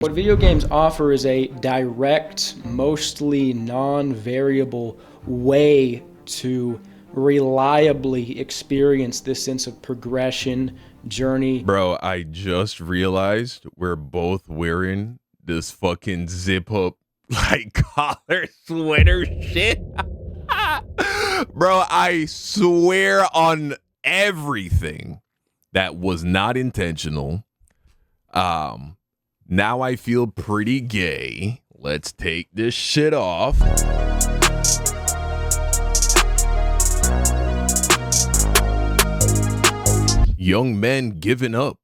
What video games offer is a direct, mostly non-variable way to reliably experience this sense of progression, journey. Bro, I just realized we're both wearing this fucking zip up like collar sweater shit. Bro, I swear on everything that was not intentional. Now I feel pretty gay. Let's take this shit off. Young men giving up.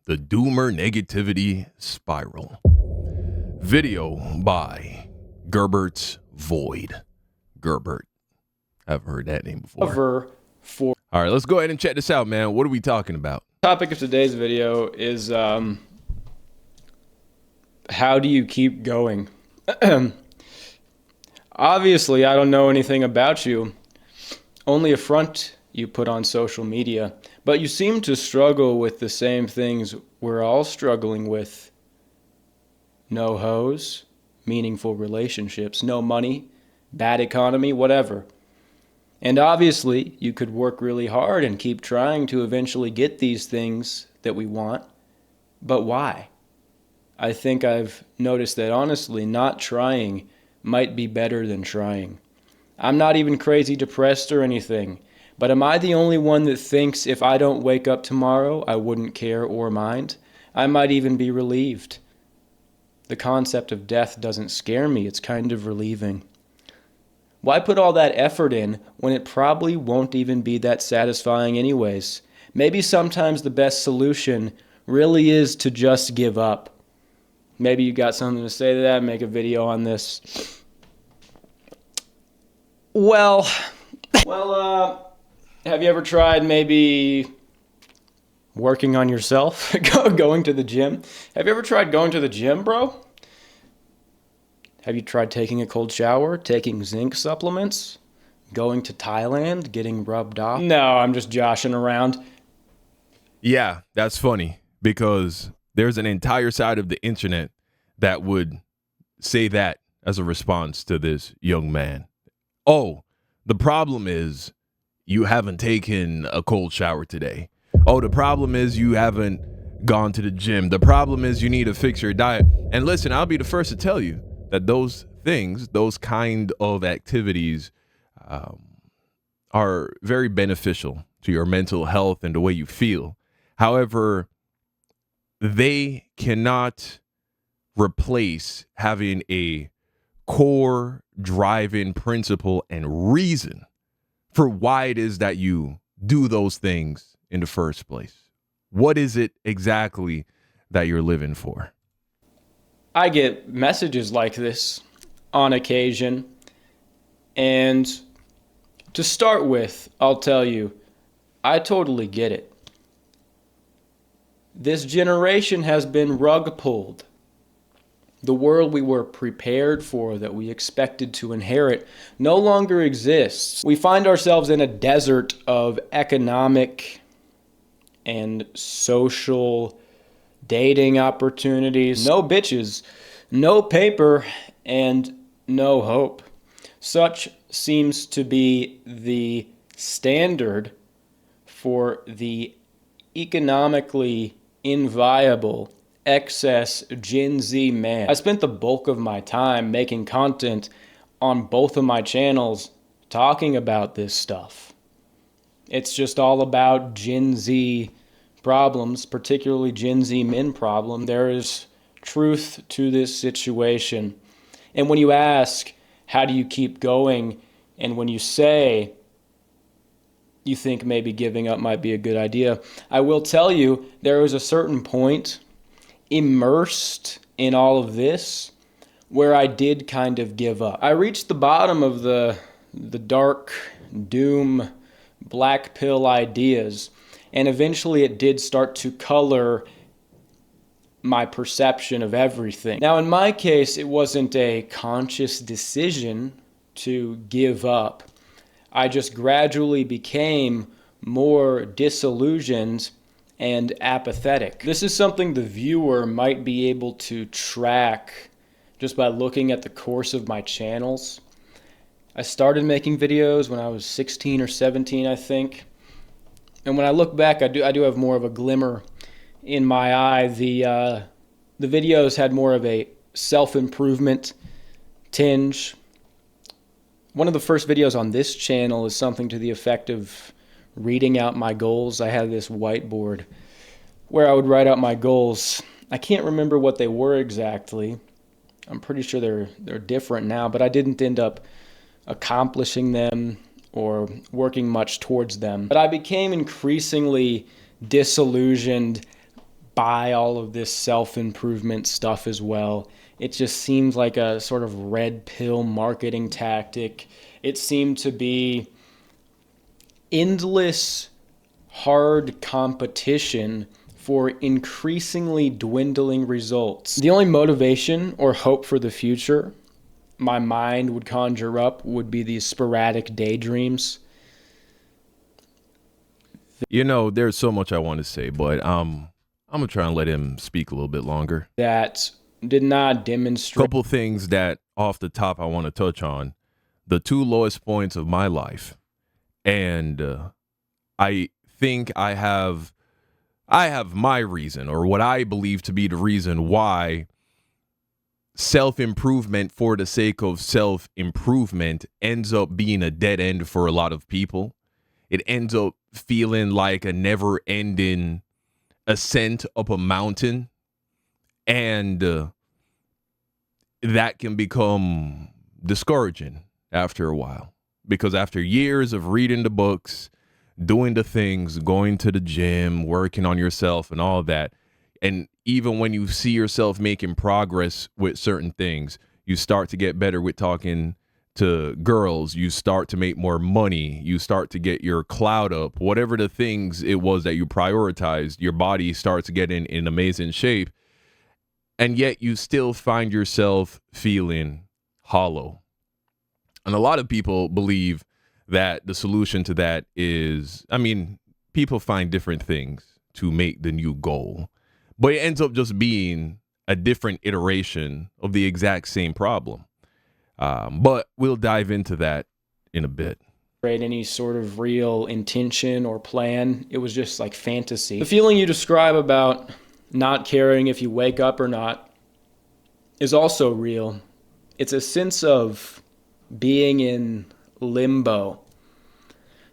The doomer negativity spiral. Video by Gerbert's Void. Gerbert. I've heard that name before. All right, let's go ahead and check this out, man. What are we talking about? The topic of today's video is how do you keep going? Obviously, I don't know anything about you. Only a front you put on social media. But you seem to struggle with the same things we're all struggling with. No hoes, meaningful relationships, no money, bad economy, whatever. And obviously, you could work really hard and keep trying to eventually get these things that we want. But why? I think I've noticed that honestly, not trying might be better than trying. I'm not even crazy depressed or anything, but am I the only one that thinks if I don't wake up tomorrow, I wouldn't care or mind? I might even be relieved. The concept of death doesn't scare me, it's kind of relieving. Why put all that effort in when it probably won't even be that satisfying anyways? Maybe sometimes the best solution really is to just give up. Maybe you got something to say to that, make a video on this. Well, have you ever tried maybe working on yourself, going to the gym? Have you ever tried going to the gym, bro? Have you tried taking a cold shower, taking zinc supplements, going to Thailand, getting rubbed off? No, I'm just joshing around. Yeah, that's funny because there's an entire side of the internet that would say that as a response to this young man. Oh, the problem is you haven't taken a cold shower today. Oh, the problem is you haven't gone to the gym. The problem is you need to fix your diet. And listen, I'll be the first to tell you that those things, those kind of activities are very beneficial to your mental health and the way you feel. However, they cannot replace having a core driving principle and reason for why it is that you do those things in the first place. What is it exactly that you're living for? I get messages like this on occasion, and to start with, I'll tell you, I totally get it. This generation has been rug pulled. The world we were prepared for, that we expected to inherit, no longer exists. We find ourselves in a desert of economic and social dating opportunities. No bitches, no paper, and no hope. Such seems to be the standard for the economically inviable excess Gen Z man. I spent the bulk of my time making content on both of my channels talking about this stuff. It's just all about Gen Z problems, particularly Gen Z men problem. There is truth to this situation. And when you ask, how do you keep going? And when you say, you think maybe giving up might be a good idea, I will tell you, there is a certain point immersed in all of this where I did kind of give up. I reached the bottom of the dark doom black pill ideas, and eventually it did start to color my perception of everything. Now in my case, it wasn't a conscious decision to give up. I just gradually became more disillusioned and apathetic. This is something the viewer might be able to track just by looking at the course of my channels. I started making videos when I was 16 or 17, I think. And when I look back, I do have more of a glimmer in my eye. The videos had more of a self-improvement tinge. One of the first videos on this channel is something to the effect of reading out my goals. I had this whiteboard where I would write out my goals. I can't remember what they were exactly. I'm pretty sure they're different now, but I didn't end up accomplishing them or working much towards them. But I became increasingly disillusioned by all of this self-improvement stuff as well. It just seemed like a sort of red pill marketing tactic. It seemed to be endless, hard competition for increasingly dwindling results. The only motivation or hope for the future my mind would conjure up would be these sporadic daydreams. You know, there's so much I want to say, but I'm gonna try and let him speak a little bit longer. That did not demonstrate. Couple things that off the top I want to touch on. The two lowest points of my life, and I think I have my reason, or what I believe to be the reason why self-improvement for the sake of self-improvement ends up being a dead end for a lot of people. It ends up feeling like a never-ending ascent up a mountain, and that can become discouraging after a while, because after years of reading the books, doing the things, going to the gym, working on yourself and all that, and even when you see yourself making progress with certain things, you start to get better with talking to girls, you start to make more money, you start to get your clout up, whatever the things it was that you prioritized, your body starts to get in amazing shape, and yet you still find yourself feeling hollow. And a lot of people believe that the solution to that is, I mean, people find different things to make the new goal, but it ends up just being a different iteration of the exact same problem. But we'll dive into that in a bit. Any sort of real intention or plan. It was just like fantasy. The feeling you describe about not caring if you wake up or not is also real. It's a sense of being in limbo.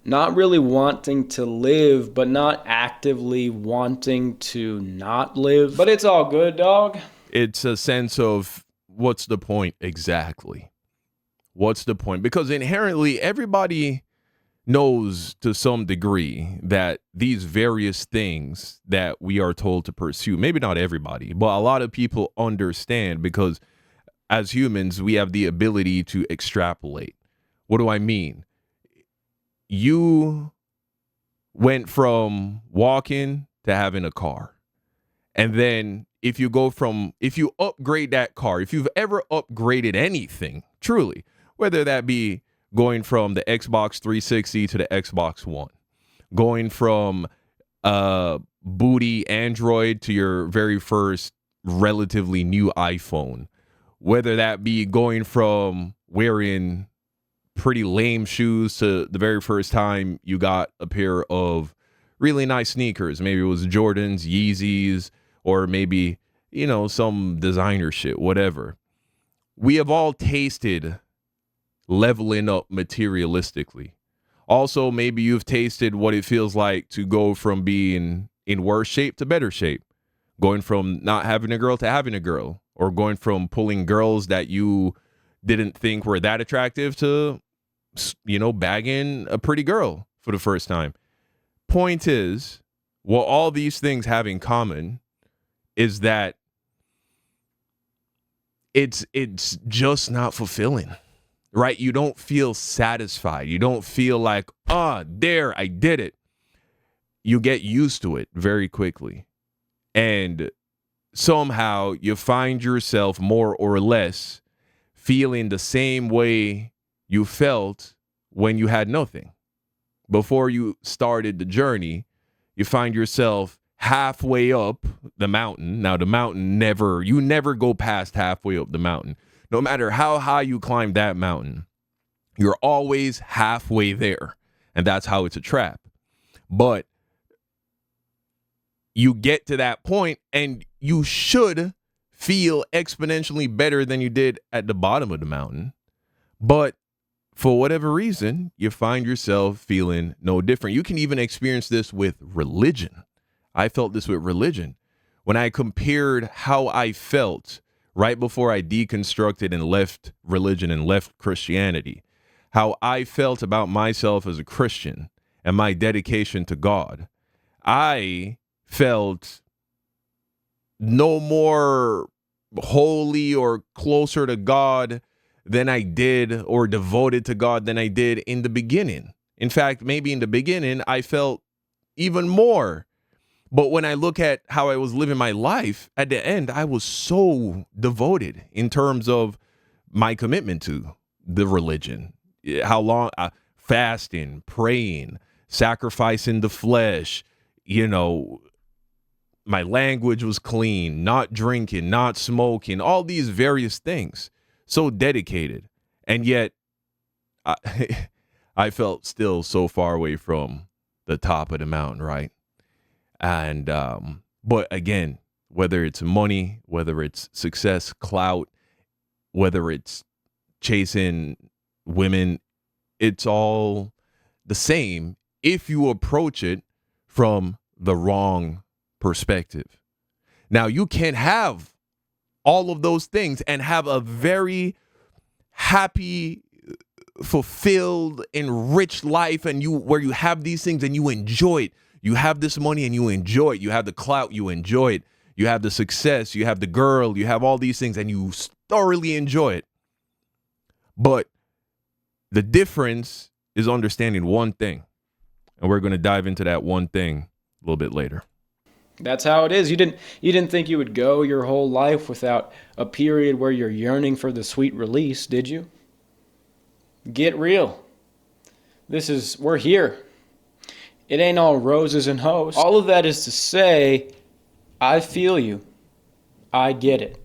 Not really wanting to live, but not actively wanting to not live. But it's all good, dog. It's a sense of, what's the point exactly? What's the point? Because inherently, everybody knows to some degree that these various things that we are told to pursue, maybe not everybody, but a lot of people understand, because as humans, we have the ability to extrapolate. What do I mean? You went from walking to having a car. And then if you upgrade that car, if you've ever upgraded anything, truly, whether that be going from the Xbox 360 to the Xbox One, going from booty Android to your very first relatively new iPhone, whether that be going from wearing pretty lame shoes to the very first time you got a pair of really nice sneakers. Maybe it was Jordans, Yeezys, or maybe, you know, some designer shit, whatever. We have all tasted leveling up materialistically. Also, maybe you've tasted what it feels like to go from being in worse shape to better shape, going from not having a girl to having a girl, or going from pulling girls that you didn't think were that attractive to, you know, bagging a pretty girl for the first time. Point is, what all these things have in common is that it's just not fulfilling, right? You don't feel satisfied. You don't feel like, there, I did it. You get used to it very quickly. And somehow you find yourself more or less feeling the same way you felt when you had nothing. Before you started the journey, you find yourself halfway up the mountain. Now, the mountain you never go past halfway up the mountain. No matter how high you climb that mountain, you're always halfway there. And that's how it's a trap. But you get to that point and you should feel exponentially better than you did at the bottom of the mountain. But for whatever reason, you find yourself feeling no different. You can even experience this with religion. I felt this with religion. When I compared how I felt right before I deconstructed and left religion and left Christianity, how I felt about myself as a Christian and my dedication to God, I felt no more holy or closer to God than I did, or devoted to God than I did in the beginning. In fact, maybe in the beginning, I felt even more. But when I look at how I was living my life, at the end, I was so devoted in terms of my commitment to the religion. How long fasting, praying, sacrificing the flesh, my language was clean, not drinking, not smoking, all these various things. So dedicated. And yet I felt still so far away from the top of the mountain, right? And but again, whether it's money, whether it's success, clout, whether it's chasing women, it's all the same if you approach it from the wrong perspective. Now, you can have all of those things and have a very happy, fulfilled, enriched life, and where you have these things and you enjoy it. You have this money and you enjoy it. You have the clout, you enjoy it. You have the success, you have the girl, you have all these things and you thoroughly enjoy it. But the difference is understanding one thing. And we're going to dive into that one thing a little bit later. That's how it is. You didn't think you would go your whole life without a period where you're yearning for the sweet release, did you? Get real. We're here. It ain't all roses and hoes. All of that is to say, I feel you. I get it.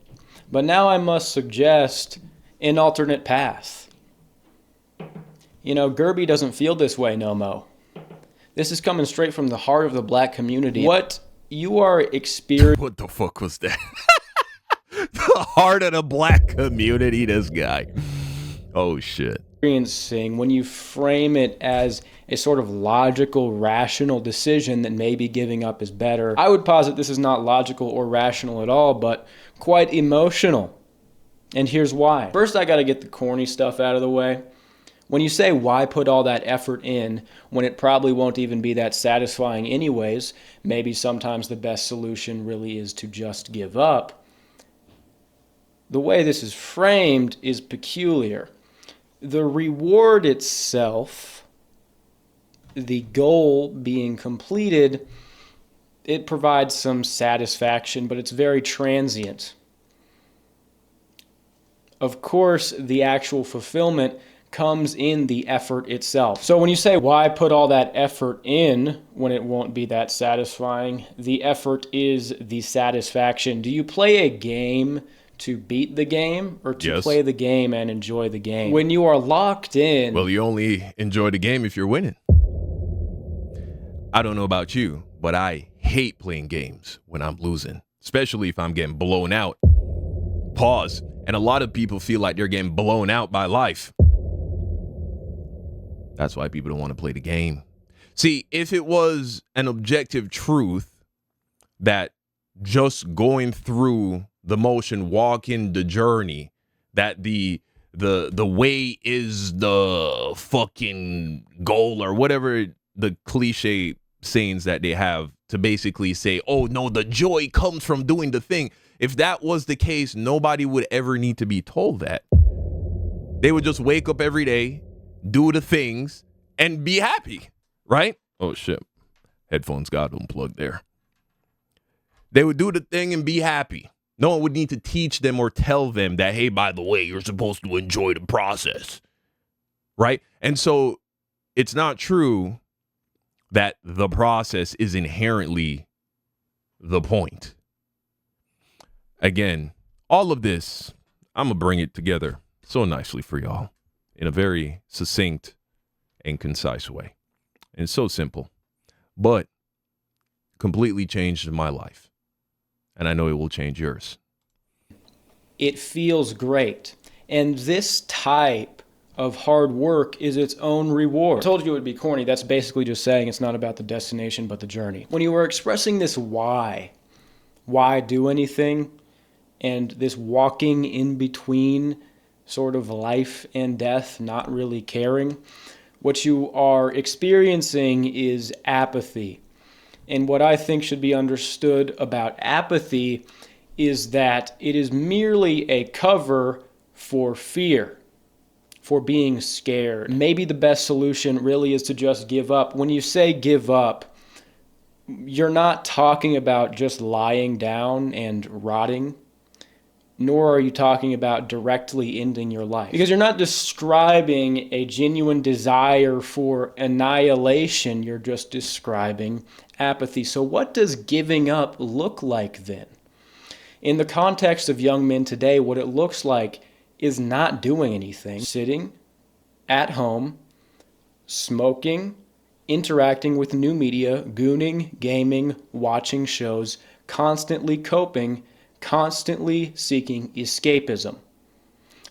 But now I must suggest an alternate path. Gerby doesn't feel this way no mo. This is coming straight from the heart of the black community. What you are experiencing... What the fuck was that? The heart of the black community, this guy. Oh, shit. When you frame it as a sort of logical, rational decision that maybe giving up is better. I would posit this is not logical or rational at all, but quite emotional. And here's why. First, I got to get the corny stuff out of the way. When you say, why put all that effort in when it probably won't even be that satisfying anyways, maybe sometimes the best solution really is to just give up. The way this is framed is peculiar. The reward itself, the goal being completed, it provides some satisfaction, but it's very transient. Of course, the actual fulfillment comes in the effort itself. So when you say, why put all that effort in when it won't be that satisfying? The effort is the satisfaction. Do you play a game to beat the game or to play the game and enjoy the game? When you are locked in... Well, you only enjoy the game if you're winning. I don't know about you, but I hate playing games when I'm losing, especially if I'm getting blown out. Pause. And a lot of people feel like they're getting blown out by life. That's why people don't want to play the game. See, if it was an objective truth that just going through the motion, walking the journey, that the way is the fucking goal, or whatever the cliche sayings that they have to basically say, oh no, the joy comes from doing the thing. If that was the case, nobody would ever need to be told that. They would just wake up every day, do the things, and be happy, right? Oh shit, headphones got unplugged there. They would do the thing and be happy. No one would need to teach them or tell them that, hey, by the way, you're supposed to enjoy the process, right? And so it's not true that the process is inherently the point. Again, all of this, I'm going to bring it together so nicely for y'all in a very succinct and concise way. And it's so simple, but completely changed my life. And I know it will change yours. It feels great. And this type of hard work is its own reward. I told you it would be corny. That's basically just saying it's not about the destination, but the journey. When you were expressing this why do anything, and this walking in between sort of life and death, not really caring, what you are experiencing is apathy. And what I think should be understood about apathy is that it is merely a cover for fear, for being scared. Maybe the best solution really is to just give up. When you say give up, you're not talking about just lying down and rotting, nor are you talking about directly ending your life. Because you're not describing a genuine desire for annihilation, you're just describing apathy. So what does giving up look like then? In the context of young men today, what it looks like is not doing anything, sitting at home, smoking, interacting with new media, gooning, gaming, watching shows, constantly coping, constantly seeking escapism.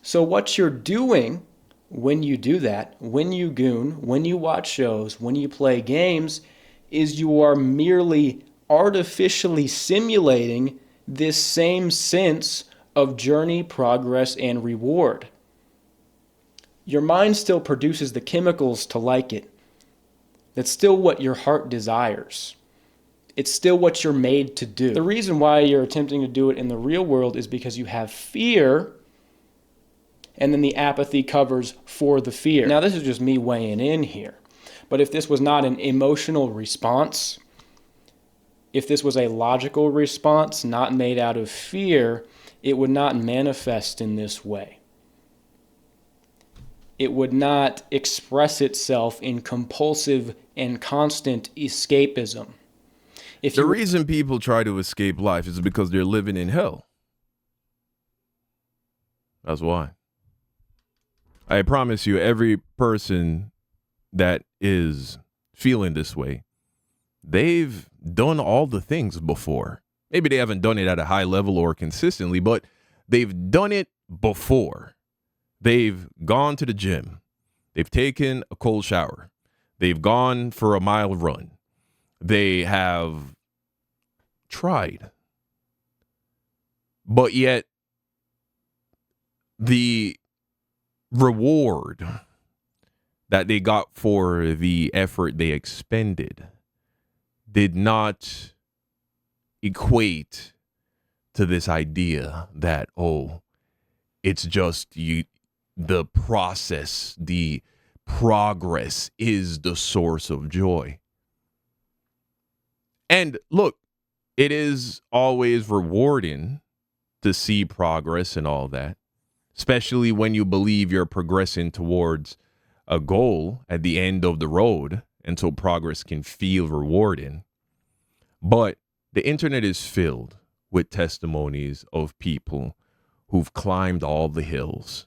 So what you're doing when you do that, when you goon, when you watch shows, when you play games, is you are merely artificially simulating this same sense of journey, progress, and reward. Your mind still produces the chemicals to like it. That's still what your heart desires. It's still what you're made to do. The reason why you're attempting to do it in the real world is because you have fear, and then the apathy covers for the fear. Now, this is just me weighing in here. But if this was not an emotional response, if this was a logical response not made out of fear, it would not manifest in this way. It would not express itself in compulsive and constant escapism. The reason people try to escape life is because they're living in hell. That's why. I promise you, every person that is feeling this way, they've done all the things before. Maybe they haven't done it at a high level or consistently, but they've done it before. They've gone to the gym. They've taken a cold shower. They've gone for a mile run. They have tried. But yet, the reward that they got for the effort they expended did not equate to this idea that, oh, it's just the process, the progress is the source of joy. And look, it is always rewarding to see progress and all that, especially when you believe you're progressing towards a goal at the end of the road, and so progress can feel rewarding. But the internet is filled with testimonies of people who've climbed all the hills.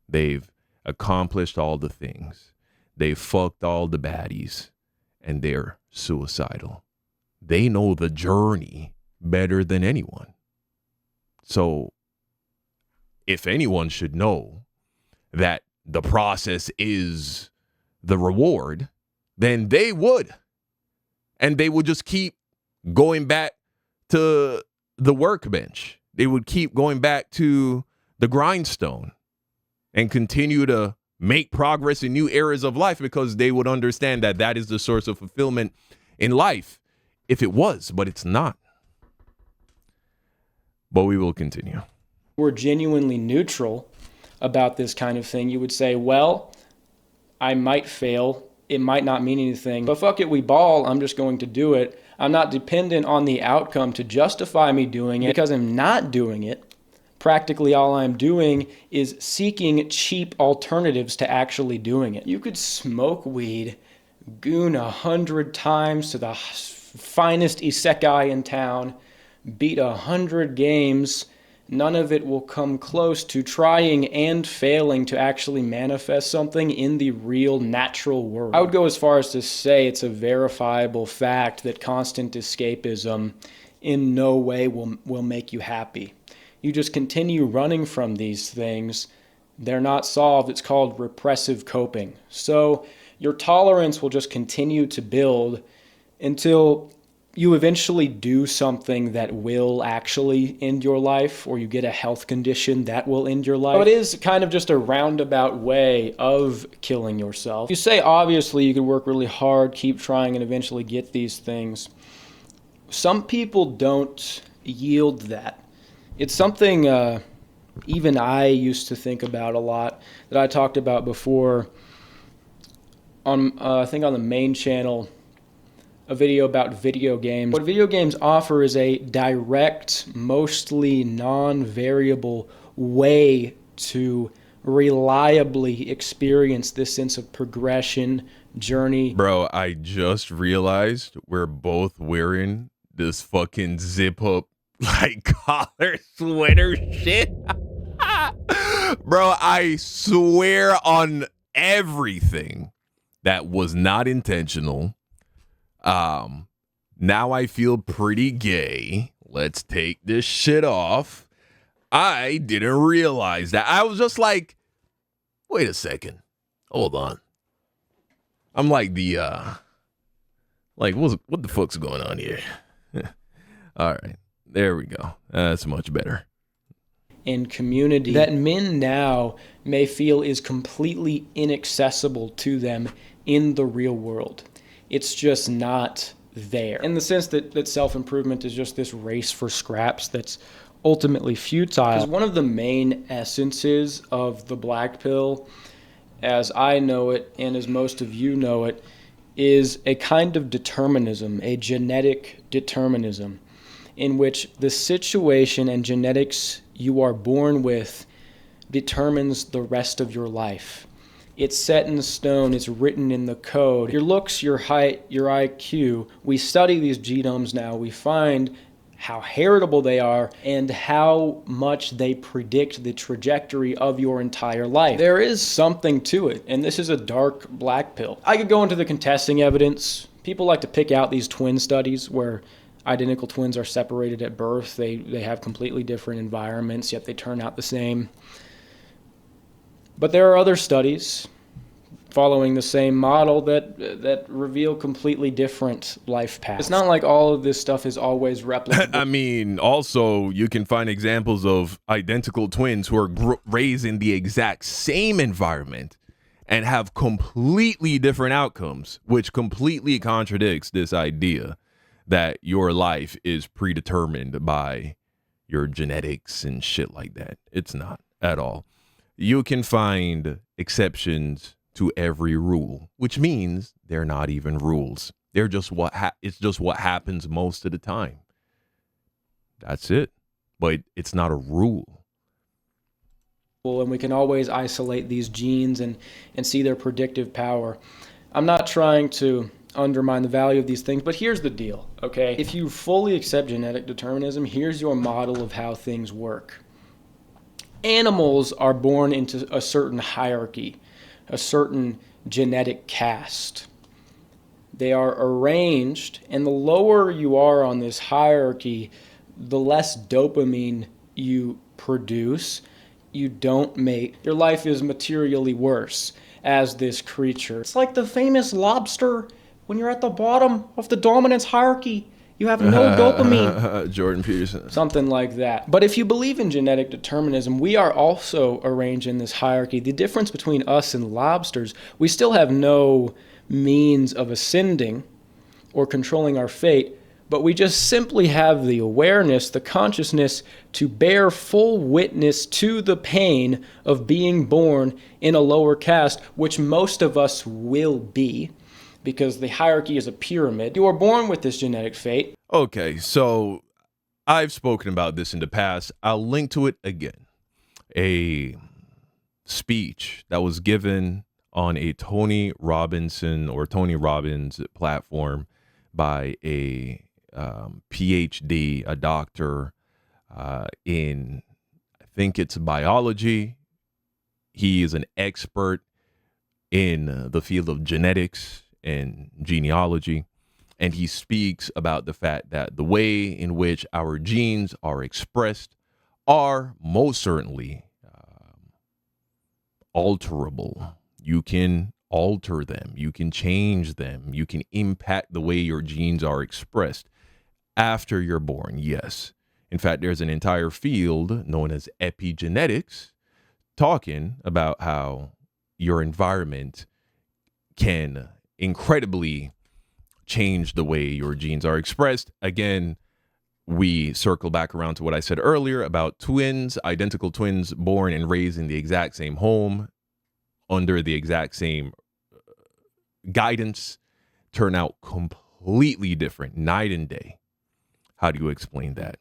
They've accomplished all the things. They've fucked all the baddies, and they're suicidal. They know the journey better than anyone. So if anyone should know that the process is the reward, then they would. And they would just keep going back to the workbench. They would keep going back to the grindstone and continue to make progress in new areas of life, because they would understand that that is the source of fulfillment in life if it was, but it's not. But we will continue. We're genuinely neutral about this kind of thing. You would say, well, I might fail. It might not mean anything, but fuck it, we ball. I'm just going to do it. I'm not dependent on the outcome to justify me doing it, because I'm not doing it. Practically all I'm doing is seeking cheap alternatives to actually doing it. You could smoke weed, goon 100 times to the finest isekai in town, beat 100 games, none of it will come close to trying and failing to actually manifest something in the real natural world. I would go as far as to say it's a verifiable fact that constant escapism in no way will make you happy. You just continue running from these things. They're not solved. It's called repressive coping. So your tolerance will just continue to build until you eventually do something that will actually end your life, or you get a health condition that will end your life. So it is kind of just a roundabout way of killing yourself. You say, obviously, you could work really hard, keep trying, and eventually get these things. Some people don't yield that. It's something even I used to think about a lot, that I talked about before on, I think on the main channel, a video about video games. What video games offer is a direct, mostly non-variable way to reliably experience this sense of progression, journey. Bro, I just realized we're both wearing this fucking zip up like collar sweater shit. Bro, I swear on everything that was not intentional. Now I feel pretty gay. Let's take this shit off. I didn't realize that. I was just like, wait a second. Hold on. I'm like the, like, what the fuck's going on here? All right. There we go. That's much better. And community that men now may feel is completely inaccessible to them in the real world. It's just not there. In the sense that self-improvement is just this race for scraps that's ultimately futile. Because one of the main essences of the black pill, as I know it and as most of you know it, is a kind of determinism, a genetic determinism, in which the situation and genetics you are born with determines the rest of your life. It's set in stone, it's written in the code. Your looks, your height, your IQ, we study these genomes now, we find how heritable they are and how much they predict the trajectory of your entire life. There is something to it, and this is a dark black pill. I could go into the contesting evidence. People like to pick out these twin studies where identical twins are separated at birth. They have completely different environments, yet they turn out the same. But there are other studies following the same model that reveal completely different life paths. It's not like all of this stuff is always replicable. I mean, also, you can find examples of identical twins who are raised in the exact same environment and have completely different outcomes, which completely contradicts this idea that your life is predetermined by your genetics and shit like that. It's not at all. You can find exceptions to every rule, which means they're not even rules. They're just it's just what happens most of the time. That's it. But it's not a rule. And we can always isolate these genes and see their predictive power. I'm not trying to undermine the value of these things, but here's the deal, okay? If you fully accept genetic determinism, here's your model of how things work. Animals are born into a certain hierarchy, a certain genetic caste. They are arranged, and the lower you are on this hierarchy, the less dopamine you produce. You don't make. Your life is materially worse as this creature. It's like the famous lobster. When you're at the bottom of the dominance hierarchy, you have no dopamine. Jordan Peterson. Something like that. But if you believe in genetic determinism, we are also arranged in this hierarchy. The difference between us and lobsters, we still have no means of ascending or controlling our fate, but we just simply have the awareness, the consciousness to bear full witness to the pain of being born in a lower caste, which most of us will be, because the hierarchy is a pyramid. You are born with this genetic fate. Okay, so I've spoken about this in the past. I'll link to it again. A speech that was given on a Tony Robbins platform by a PhD, a doctor in, I think it's biology. He is an expert in the field of genetics and genealogy. And he speaks about the fact that the way in which our genes are expressed are most certainly alterable. You can alter them. You can change them. You can impact the way your genes are expressed after you're born. Yes. In fact, there's an entire field known as epigenetics talking about how your environment can incredibly change the way your genes are expressed. Again, we circle back around to what I said earlier about twins, identical twins born and raised in the exact same home under the exact same guidance turn out completely different, night and day. How do you explain that?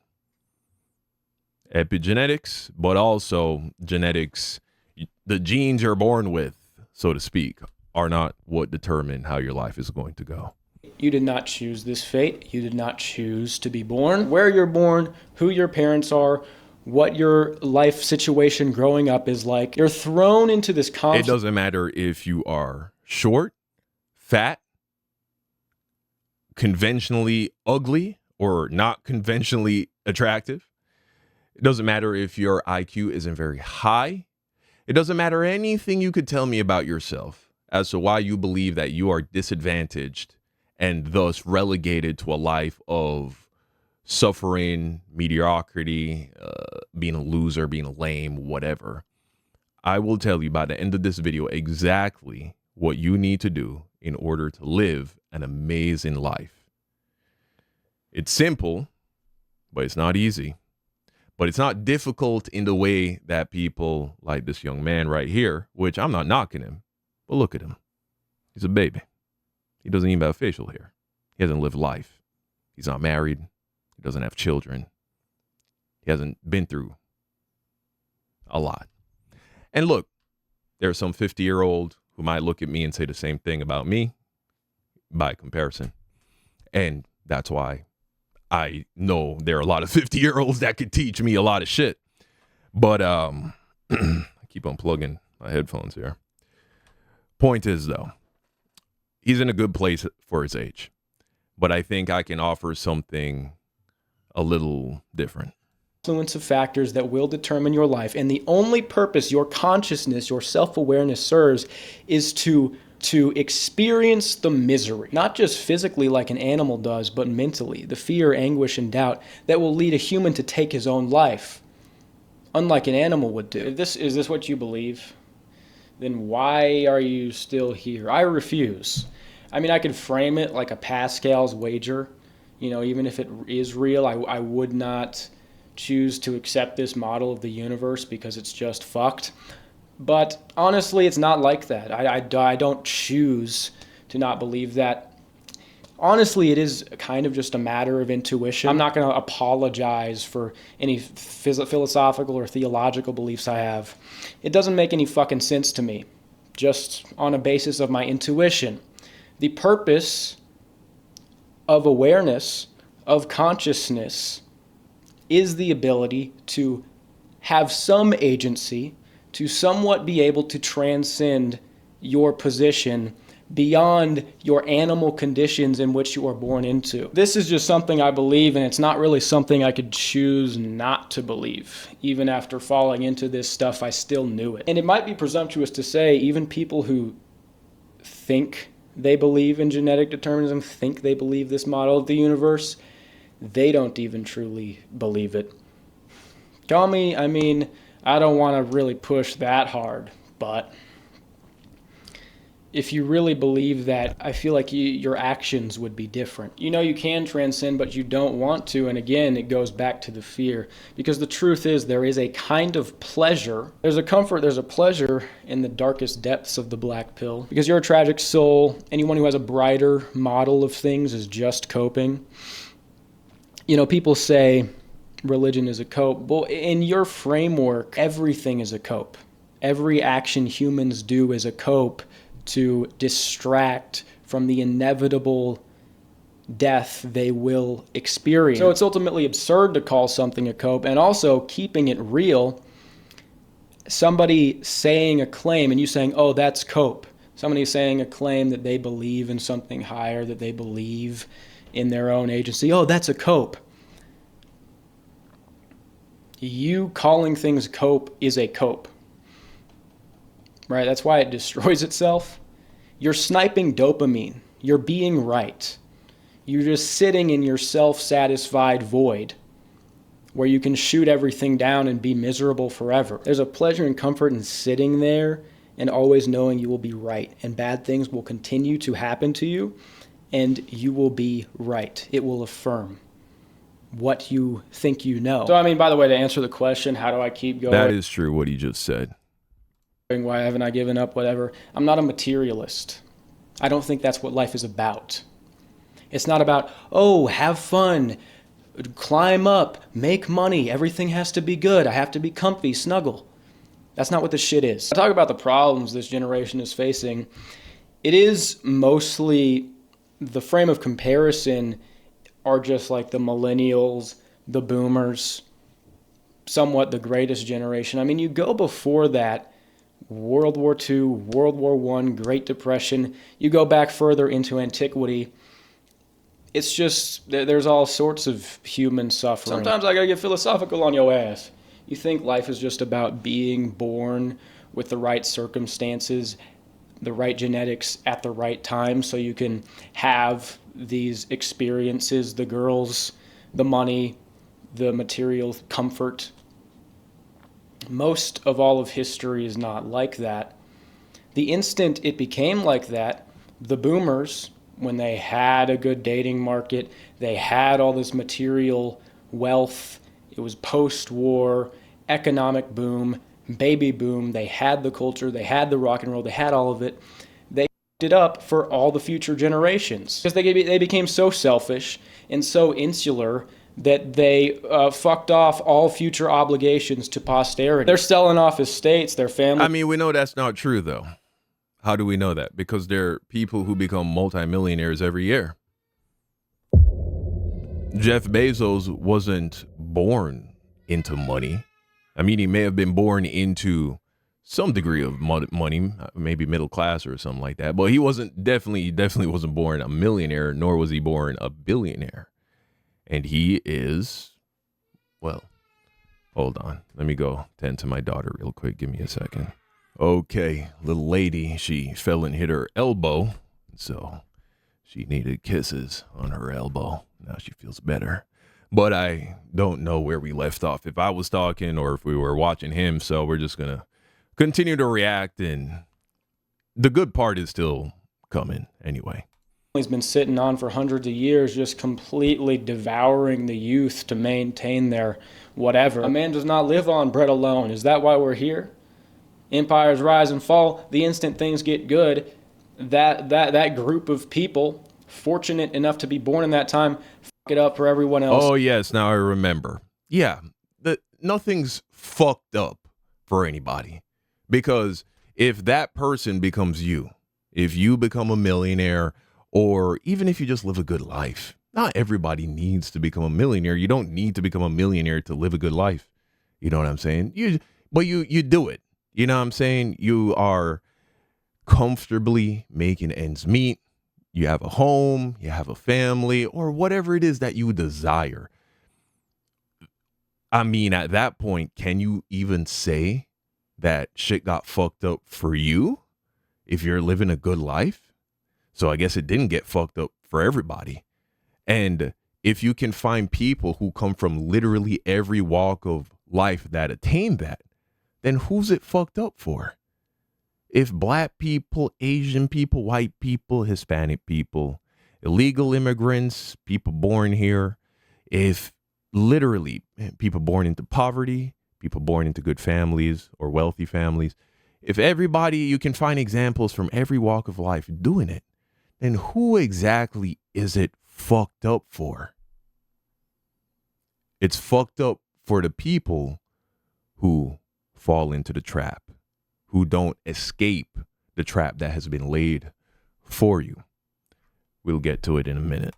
Epigenetics, but also genetics, the genes you're born with, so to speak, are not what determine how your life is going to go. You did not choose this fate. You did not choose to be born. Where you're born, who your parents are, what your life situation growing up is like. You're thrown into this It doesn't matter if you are short, fat, conventionally ugly, or not conventionally attractive. It doesn't matter if your IQ isn't very high. It doesn't matter anything you could tell me about yourself as to why you believe that you are disadvantaged and thus relegated to a life of suffering, mediocrity, being a loser, being lame, whatever. I will tell you by the end of this video exactly what you need to do in order to live an amazing life. It's simple, but it's not easy. But it's not difficult in the way that people like this young man right here, which I'm not knocking him, but look at him. He's a baby. He doesn't even have facial hair. He hasn't lived life. He's not married. He doesn't have children. He hasn't been through a lot. And look, there's some 50-year-old who might look at me and say the same thing about me by comparison. And that's why I know there are a lot of 50-year-olds that could teach me a lot of shit. But I keep unplugging my headphones here. Point is, though, he's in a good place for his age. But I think I can offer something a little different. Influence of factors that will determine your life. And the only purpose your consciousness, your self-awareness serves is to experience the misery, not just physically like an animal does, but mentally, the fear, anguish, and doubt that will lead a human to take his own life, unlike an animal would do. Is this what you believe? Then why are you still here? I refuse. I mean, I could frame it like a Pascal's wager. You know, even if it is real, I would not choose to accept this model of the universe because it's just fucked. But honestly, it's not like that. I don't choose to not believe that. Honestly, it is kind of just a matter of intuition. I'm not going to apologize for any philosophical or theological beliefs I have. It doesn't make any fucking sense to me, just on a basis of my intuition. The purpose of awareness, of consciousness, is the ability to have some agency, to somewhat be able to transcend your position beyond your animal conditions in which you are born into. This is just something I believe, and it's not really something I could choose not to believe. Even after falling into this stuff, I still knew it. And it might be presumptuous to say even people who think they believe in genetic determinism, think they believe this model of the universe, they don't even truly believe it. Call me, I don't want to really push that hard, but if you really believe that, I feel like your actions would be different. You know you can transcend, but you don't want to, and again, it goes back to the fear. Because the truth is, there is a kind of pleasure. There's a comfort, there's a pleasure in the darkest depths of the black pill. Because you're a tragic soul, anyone who has a brighter model of things is just coping. You know, people say religion is a cope. Well, in your framework, everything is a cope. Every action humans do is a cope to distract from the inevitable death they will experience. So it's ultimately absurd to call something a cope, and also keeping it real. Somebody saying a claim and you saying, oh, that's cope. Somebody saying a claim that they believe in something higher, that they believe in their own agency. Oh, that's a cope. You calling things cope is a cope. Right? That's why it destroys itself. You're sniping dopamine. You're being right. You're just sitting in your self-satisfied void where you can shoot everything down and be miserable forever. There's a pleasure and comfort in sitting there and always knowing you will be right, and bad things will continue to happen to you, and you will be right. It will affirm what you think you know. So, I mean, by the way, to answer the question, how do I keep going? That is true, what he just said. Why haven't I given up, whatever. I'm not a materialist. I don't think that's what life is about. It's not about, oh, have fun, climb up, make money, everything has to be good, I have to be comfy, snuggle. That's not what this shit is. I talk about the problems this generation is facing. It is mostly, the frame of comparison are just like the millennials, the boomers, somewhat the greatest generation. I mean, you go before that, World War II, World War I, Great Depression, you go back further into antiquity, it's just, there's all sorts of human suffering. Sometimes I gotta get philosophical on your ass. You think life is just about being born with the right circumstances, the right genetics at the right time, so you can have these experiences, the girls, the money, the material comfort. Most of all of history is not like that. The instant it became like that, the boomers, when they had a good dating market, they had all this material wealth, it was post-war, economic boom, baby boom, they had the culture, they had the rock and roll, they had all of it. They it up for all the future generations because they became so selfish and so insular that they fucked off all future obligations to posterity. They're selling off estates, their family. I mean, we know that's not true, though. How do we know that? Because there are people who become multimillionaires every year. Jeff Bezos wasn't born into money. I mean, he may have been born into some degree of money, maybe middle class or something like that. But he definitely wasn't born a millionaire, nor was he born a billionaire. And he is, well, hold on. Let me go tend to my daughter real quick. Give me a second. Okay, little lady, she fell and hit her elbow. So she needed kisses on her elbow. Now she feels better. But I don't know where we left off, if I was talking or if we were watching him. So we're just going to continue to react. And the good part is still coming anyway. He's been sitting on for hundreds of years, just completely devouring the youth to maintain their whatever. A man does not live on bread alone. Is that why we're here? Empires rise and fall. The instant things get good, that group of people, fortunate enough to be born in that time, fuck it up for everyone else. Oh, yes. Now I remember. Yeah, nothing's fucked up for anybody. Because if that person becomes you, if you become a millionaire, or even if you just live a good life, not everybody needs to become a millionaire. You don't need to become a millionaire to live a good life. You know what I'm saying? But you do it. You know what I'm saying? You are comfortably making ends meet. You have a home, you have a family, or whatever it is that you desire. I mean, at that point, can you even say that shit got fucked up for you if you're living a good life? So I guess it didn't get fucked up for everybody. And if you can find people who come from literally every walk of life that attain that, then who's it fucked up for? If black people, Asian people, white people, Hispanic people, illegal immigrants, people born here, if literally people born into poverty, people born into good families or wealthy families, if everybody, you can find examples from every walk of life doing it, then who exactly is it fucked up for? It's fucked up for the people who fall into the trap, who don't escape the trap that has been laid for you. We'll get to it in a minute.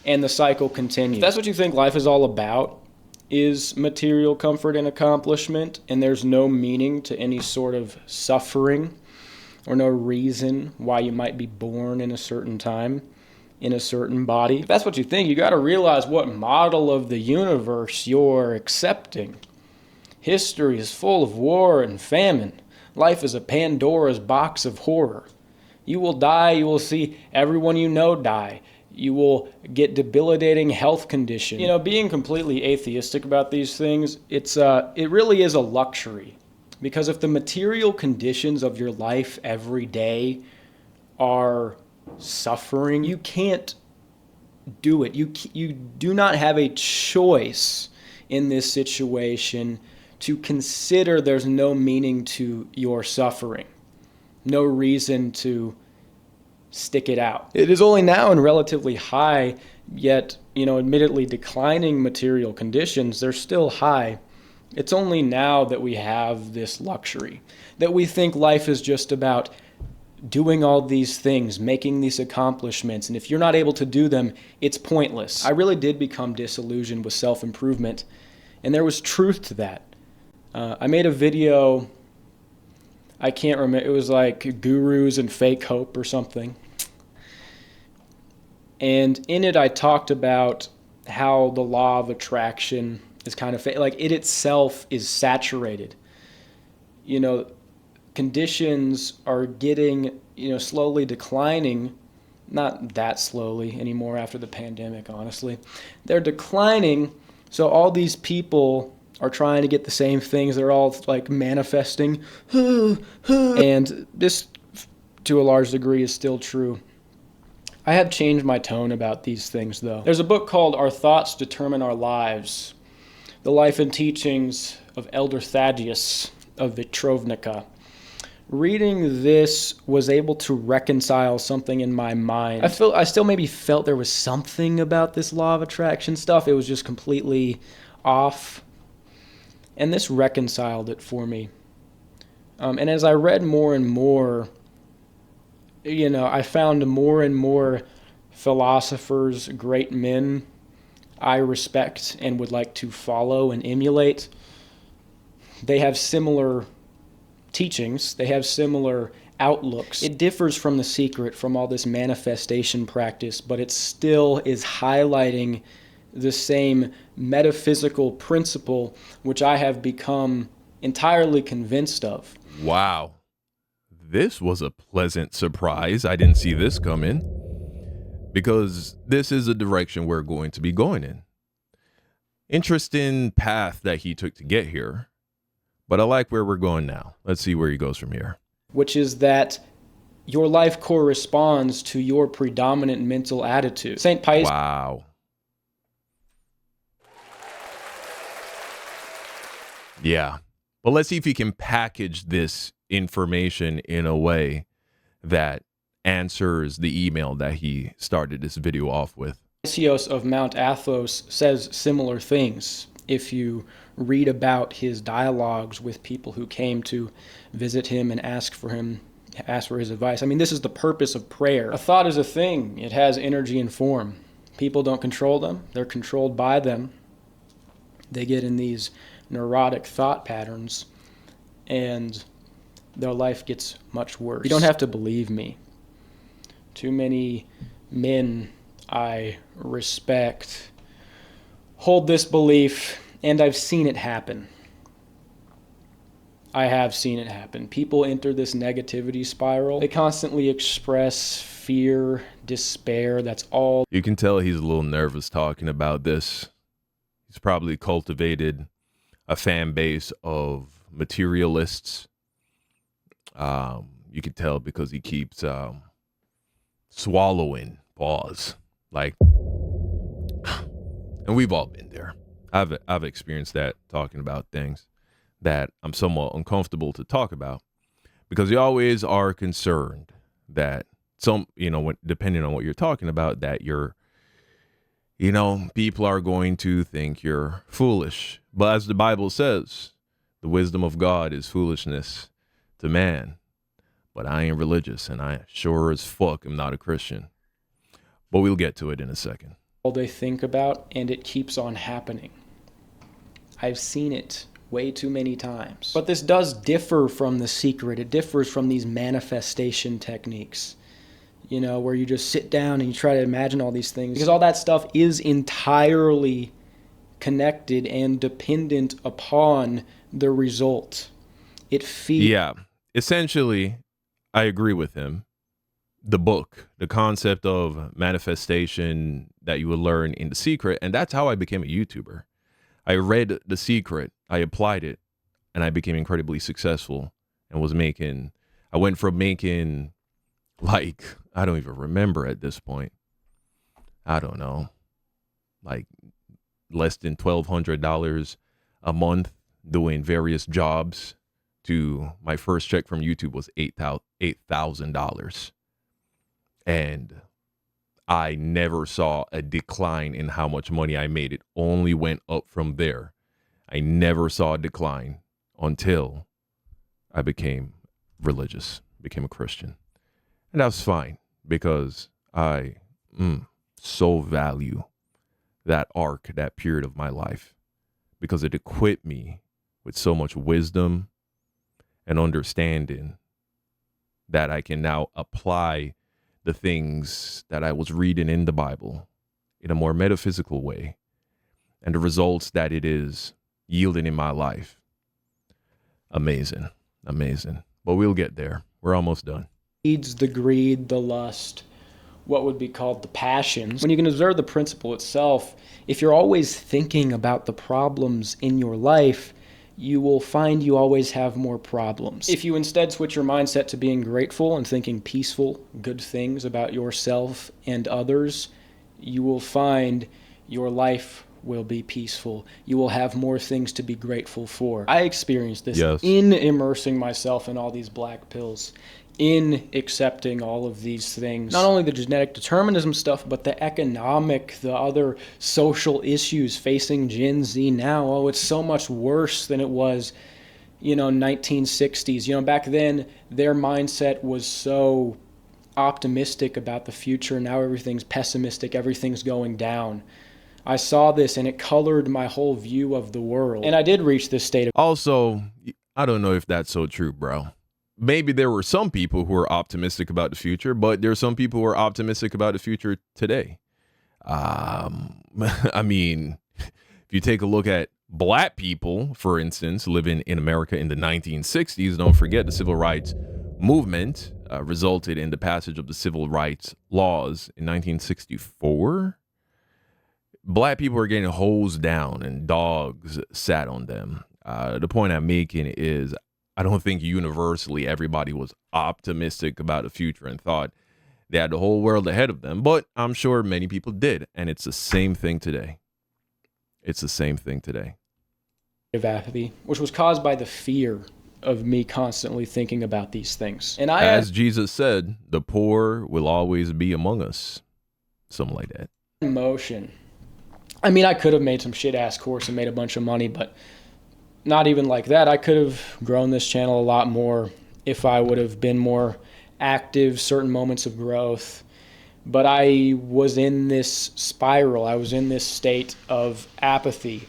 and the cycle continues. If that's what you think life is all about, is material comfort and accomplishment, and there's no meaning to any sort of suffering or no reason why you might be born in a certain time, in a certain body. If that's what you think, you got to realize what model of the universe you're accepting. History is full of war and famine. Life is a Pandora's box of horror. You will die, you will see everyone you know die. You will get debilitating health conditions. You know, being completely atheistic about these things, it really is a luxury. Because if the material conditions of your life every day are suffering, you can't do it. You do not have a choice in this situation to consider there's no meaning to your suffering, no reason to stick it out. It is only now in relatively high, yet, admittedly declining material conditions, they're still high. It's only now that we have this luxury, that we think life is just about doing all these things, making these accomplishments, and if you're not able to do them, it's pointless. I really did become disillusioned with self-improvement, and there was truth to that. I made a video, I can't remember, it was like Gurus and Fake Hope or something. And in it I talked about how the law of attraction is kind of like it itself is saturated. Conditions are getting, slowly declining, not that slowly anymore after the pandemic, honestly. They're declining, so all these people are trying to get the same things. They're all like manifesting. And this, to a large degree, is still true. I have changed my tone about these things, though. There's a book called Our Thoughts Determine Our Lives, the life and teachings of Elder Thaddeus of Vitrovnica. Reading this was able to reconcile something in my mind. I still maybe felt there was something about this law of attraction stuff. It was just completely off. And this reconciled it for me. And as I read more and more, I found more and more philosophers, great men I respect and would like to follow and emulate. They have similar teachings. They have similar outlooks. It differs from The Secret, from all this manifestation practice, but it still is highlighting the same metaphysical principle, which I have become entirely convinced of. Wow. This was a pleasant surprise. I didn't see this coming, because this is a direction we're going to be going in. Interesting path that he took to get here, but I like where we're going now. Let's see where he goes from here. Which is that your life corresponds to your predominant mental attitude. St. Pius. Wow. Yeah. But let's see if he can package this information in a way that answers the email that he started this video off with. Paisios of Mount Athos says similar things. If you read about his dialogues with people who came to visit him and ask for his advice. I mean, this is the purpose of prayer. A thought is a thing. It has energy and form. People don't control them. They're controlled by them. They get in these neurotic thought patterns, and their life gets much worse. You don't have to believe me. Too many men I respect hold this belief, and I've seen it happen. I have seen it happen. People enter this negativity spiral. They constantly express fear, despair. That's all. You can tell he's a little nervous talking about this. He's probably cultivated a fan base of materialists. You can tell because he keeps swallowing, pause, like, and we've all been there. I've experienced that, talking about things that I'm somewhat uncomfortable to talk about, because you always are concerned that depending on what you're talking about, that people are going to think you're foolish. But as the Bible says, the wisdom of God is foolishness to man. But I ain't religious, and I sure as fuck am not a Christian. But we'll get to it in a second. all they think about, and it keeps on happening. I've seen it way too many times. But this does differ from The Secret. It differs from these manifestation techniques, you know, where you just sit down and you try to imagine all these things. Because all that stuff is entirely connected and dependent upon the result. It feeds. Yeah, essentially, I agree with him. The book, the concept of manifestation that you would learn in The Secret, and that's how I became a YouTuber. I read The Secret, I applied it, and I became incredibly successful and I went from making, like, I don't even remember at this point. I don't know, like less than $1,200 a month doing various jobs to my first check from YouTube was $8,000. And I never saw a decline in how much money I made. It only went up from there. I never saw a decline until I became religious, became a Christian. And that was fine because I so value that arc, that period of my life, because it equipped me with so much wisdom and understanding that I can now apply the things that I was reading in the Bible in a more metaphysical way, and the results that it is yielding in my life. Amazing, amazing. But we'll get there. We're almost done. Feeds the greed, the lust, what would be called the passions. When you can observe the principle itself, if you're always thinking about the problems in your life, you will find you always have more problems. If you instead switch your mindset to being grateful and thinking peaceful, good things about yourself and others, you will find your life will be peaceful. You will have more things to be grateful for. I experienced this in immersing myself in all these black pills, in accepting all of these things. Not only the genetic determinism stuff, but the economic, the other social issues facing Gen Z now. Oh, it's so much worse than it was, 1960s. Back then, their mindset was so optimistic about the future. Now everything's pessimistic, everything's going down. I saw this and it colored my whole view of the world. And I did reach this state of... Also, I don't know if that's so true, bro. Maybe there were some people who are optimistic about the future, but there are some people who are optimistic about the future today. I mean, if you take a look at black people, for instance, living in America in the 1960s, don't forget the civil rights movement resulted in the passage of the civil rights laws in 1964. Black people were getting hosed down and dogs sat on them. The point I'm making is I don't think universally everybody was optimistic about the future and thought they had the whole world ahead of them, but I'm sure many people did, and it's the same thing today. It's the same thing today. Of apathy, which was caused by the fear of me constantly thinking about these things. And as Jesus said, the poor will always be among us. Something like that. Emotion. I mean, I could have made some shit-ass course and made a bunch of money, but not even like that. I could have grown this channel a lot more if I would have been more active, certain moments of growth. But I was in this spiral. I was in this state of apathy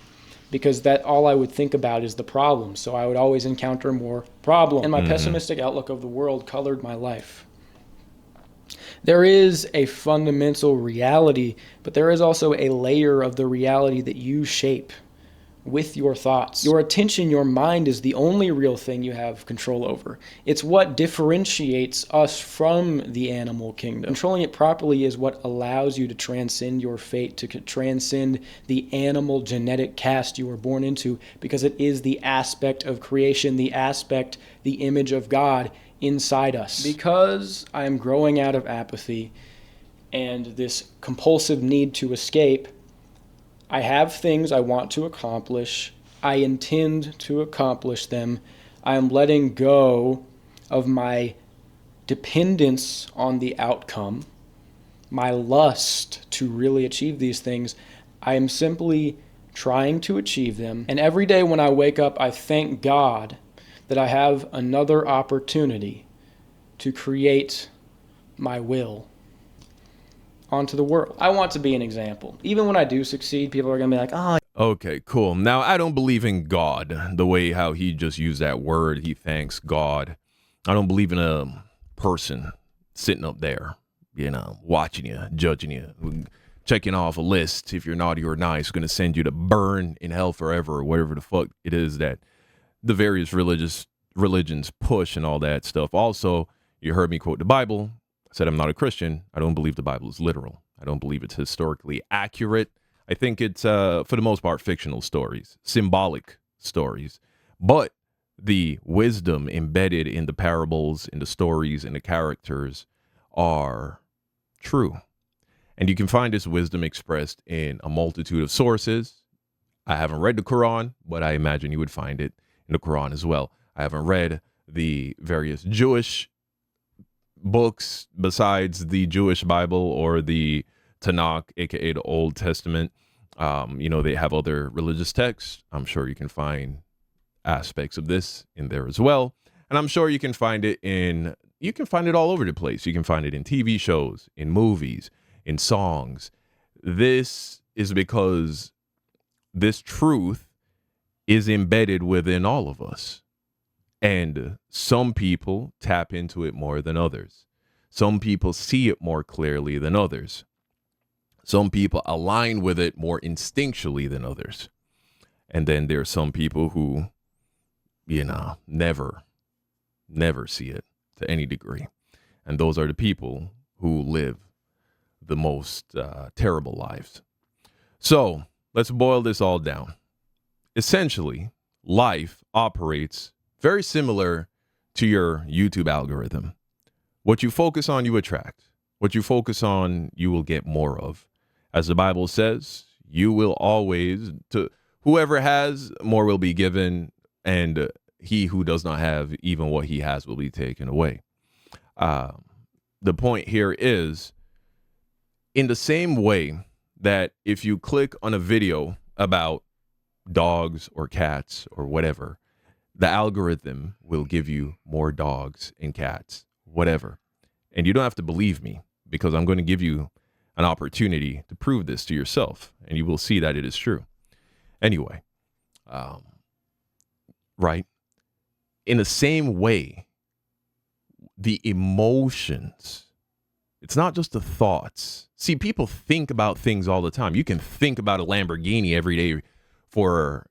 because that all I would think about is the problem. So I would always encounter more problems. And my pessimistic outlook of the world colored my life. There is a fundamental reality, but there is also a layer of the reality that you shape with your thoughts. Your attention, your mind is the only real thing you have control over. It's what differentiates us from the animal kingdom. Controlling it properly is what allows you to transcend your fate, to transcend the animal genetic caste you were born into, because it is the aspect of creation, the aspect, the image of God inside us. Because I am growing out of apathy and this compulsive need to escape, I have things I want to accomplish. I intend to accomplish them. I am letting go of my dependence on the outcome, my lust to really achieve these things. I am simply trying to achieve them. And every day when I wake up, I thank God that I have another opportunity to create my will. onto the world. I want to be an example. Even when I do succeed, people are going to be like, oh, Okay, cool. Now, I don't believe in God the way how he just used that word. He thanks God. I don't believe in a person sitting up there, watching you, judging you, checking off a list. If you're naughty or nice, going to send you to burn in hell forever, or whatever the fuck it is that the various religions push and all that stuff. Also, you heard me quote the Bible. I said I'm not a Christian. I don't believe the Bible is literal. I don't believe it's historically accurate. I think it's, for the most part, fictional stories, symbolic stories. But the wisdom embedded in the parables, in the stories, in the characters are true. And you can find this wisdom expressed in a multitude of sources. I haven't read the Quran, but I imagine you would find it in the Quran as well. I haven't read the various Jewish books besides the Jewish Bible or the Tanakh, aka the Old Testament. They have other religious texts. I'm sure you can find aspects of this in there as well. And I'm sure you can find it all over the place. You can find it in TV shows, in movies, in songs. This is because this truth is embedded within all of us. And some people tap into it more than others. Some people see it more clearly than others. Some people align with it more instinctually than others. And then there are some people who, never see it to any degree. And those are the people who live the most terrible lives. So let's boil this all down. Essentially, life operates very similar to your YouTube algorithm. What you focus on, you attract. What you focus on, you will get more of. As the Bible says, you will always, to whoever has, more will be given, and he who does not have, even what he has will be taken away. The point here is, in the same way that if you click on a video about dogs or cats or whatever, the algorithm will give you more dogs and cats, whatever. And you don't have to believe me, because I'm going to give you an opportunity to prove this to yourself, and you will see that it is true. Anyway, right? In the same way, the emotions, it's not just the thoughts. See, people think about things all the time. You can think about a Lamborghini every day for,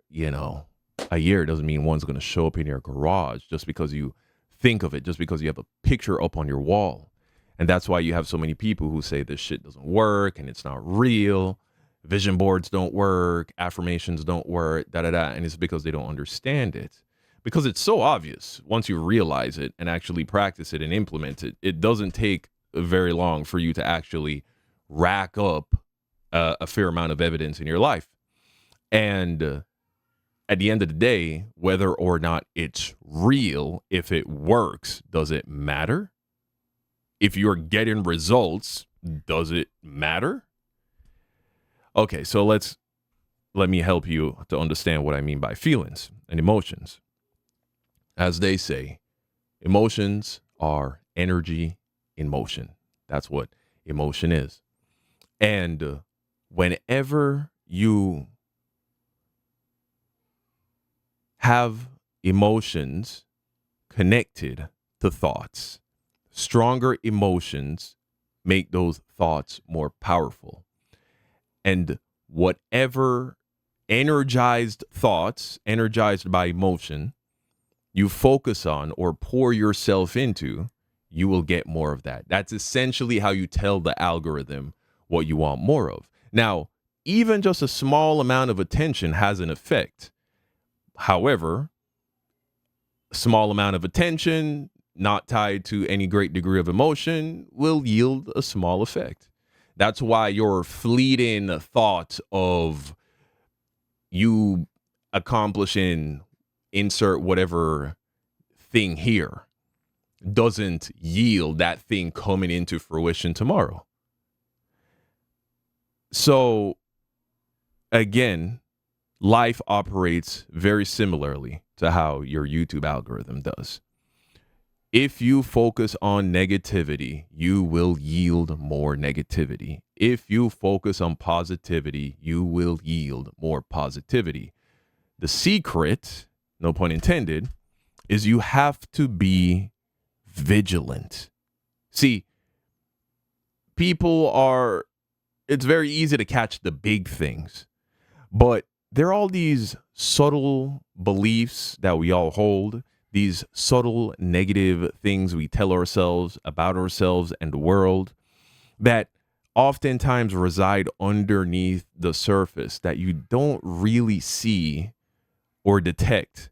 a year. It doesn't mean one's going to show up in your garage just because you think of it, just because you have a picture up on your wall. And that's why you have so many people who say this shit doesn't work and it's not real. Vision boards don't work. Affirmations don't work. And it's because they don't understand it. Because it's so obvious once you realize it and actually practice it and implement it. It doesn't take very long for you to actually rack up a fair amount of evidence in your life. And at the end of the day, whether or not it's real, if it works, does it matter? If you're getting results, does it matter? Okay, so let me help you to understand what I mean by feelings and emotions. As they say, emotions are energy in motion. That's what emotion is. And whenever you have emotions connected to thoughts, stronger emotions make those thoughts more powerful. And whatever energized thoughts, energized by emotion, you focus on or pour yourself into, you will get more of that. That's essentially how you tell the algorithm what you want more of. Now, even just a small amount of attention has an effect. However, a small amount of attention, not tied to any great degree of emotion, will yield a small effect. That's why your fleeting thought of you accomplishing insert whatever thing here doesn't yield that thing coming into fruition tomorrow. So again, life operates very similarly to how your YouTube algorithm does. If you focus on negativity, you will yield more negativity. If you focus on positivity, you will yield more positivity. The secret, no pun intended, is you have to be vigilant. See, it's very easy to catch the big things, but there are all these subtle beliefs that we all hold, these subtle negative things we tell ourselves about ourselves and the world that oftentimes reside underneath the surface that you don't really see or detect.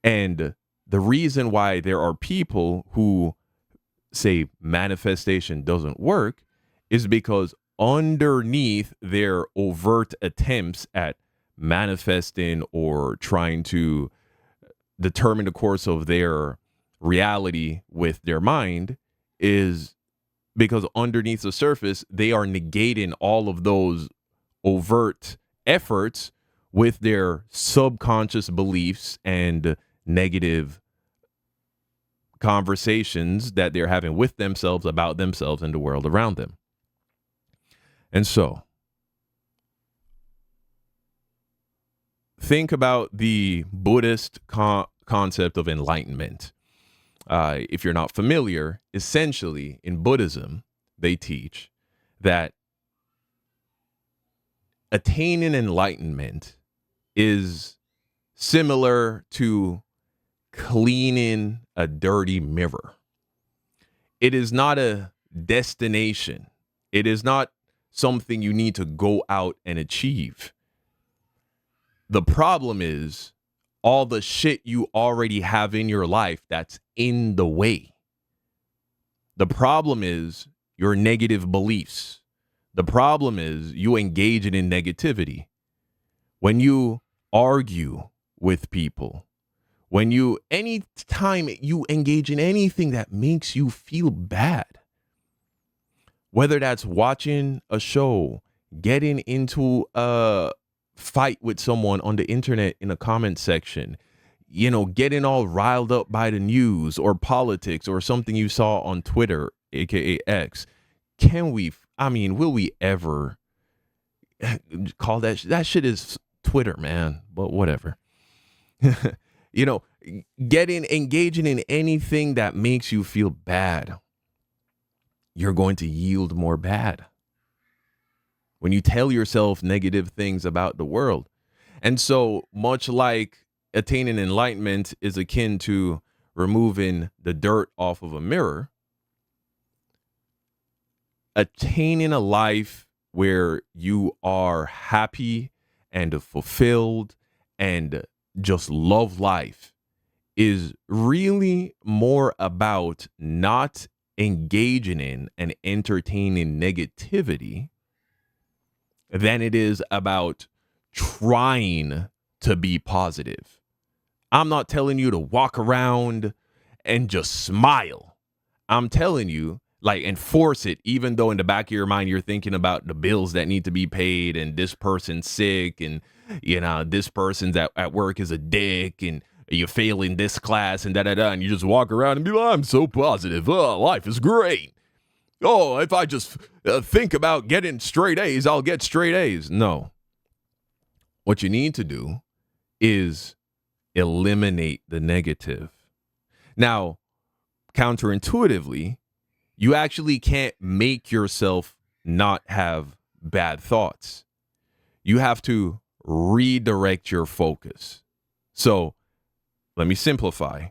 And the reason why there are people who say manifestation doesn't work is because underneath their overt attempts at manifesting or trying to determine the course of their reality with their mind is because underneath the surface, they are negating all of those overt efforts with their subconscious beliefs and negative conversations that they're having with themselves, about themselves, and the world around them. And so, think about the Buddhist concept of enlightenment. If you're not familiar, essentially in Buddhism, they teach that attaining enlightenment is similar to cleaning a dirty mirror. It is not a destination. It is not something you need to go out and achieve. The problem is all the shit you already have in your life that's in the way. The problem is your negative beliefs. The problem is you engaging in negativity. When you argue with people, anytime you engage in anything that makes you feel bad, whether that's watching a show, getting into a fight with someone on the internet in a comment section, getting all riled up by the news or politics or something you saw on Twitter, aka X, will we ever call that shit is Twitter, man, but whatever. Engaging in anything that makes you feel bad, you're going to yield more bad. When you tell yourself negative things about the world. And so much like attaining enlightenment is akin to removing the dirt off of a mirror, attaining a life where you are happy and fulfilled and just love life is really more about not engaging in and entertaining negativity than it is about trying to be positive. I'm not telling you to walk around and just smile. I'm telling you, and force it, even though in the back of your mind you're thinking about the bills that need to be paid and this person's sick and, this person's at work is a dick and you're failing this class and da-da-da. And you just walk around and be like, I'm so positive. Oh, life is great. Oh, if I just think about getting straight A's, I'll get straight A's. No. What you need to do is eliminate the negative. Now, counterintuitively, you actually can't make yourself not have bad thoughts. You have to redirect your focus. So let me simplify.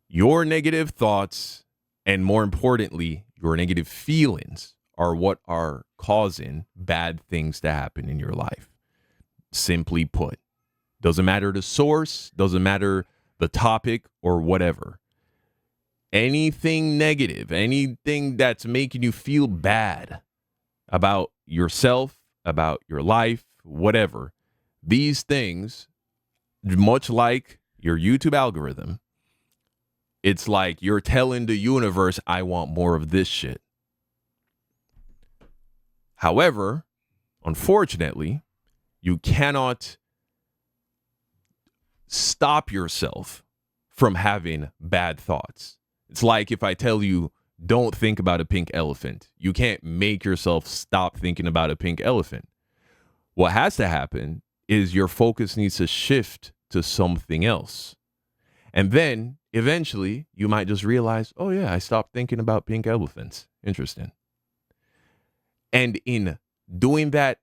Your negative thoughts, and more importantly, your negative feelings are what are causing bad things to happen in your life. Simply put, doesn't matter the source, doesn't matter the topic or whatever. Anything negative, anything that's making you feel bad about yourself, about your life, whatever, these things, much like your YouTube algorithm, it's like you're telling the universe, I want more of this shit. However, unfortunately, you cannot stop yourself from having bad thoughts. It's like if I tell you, don't think about a pink elephant. You can't make yourself stop thinking about a pink elephant. What has to happen is your focus needs to shift to something else. And then eventually you might just realize, oh yeah, I stopped thinking about pink elephants. Interesting. And in doing that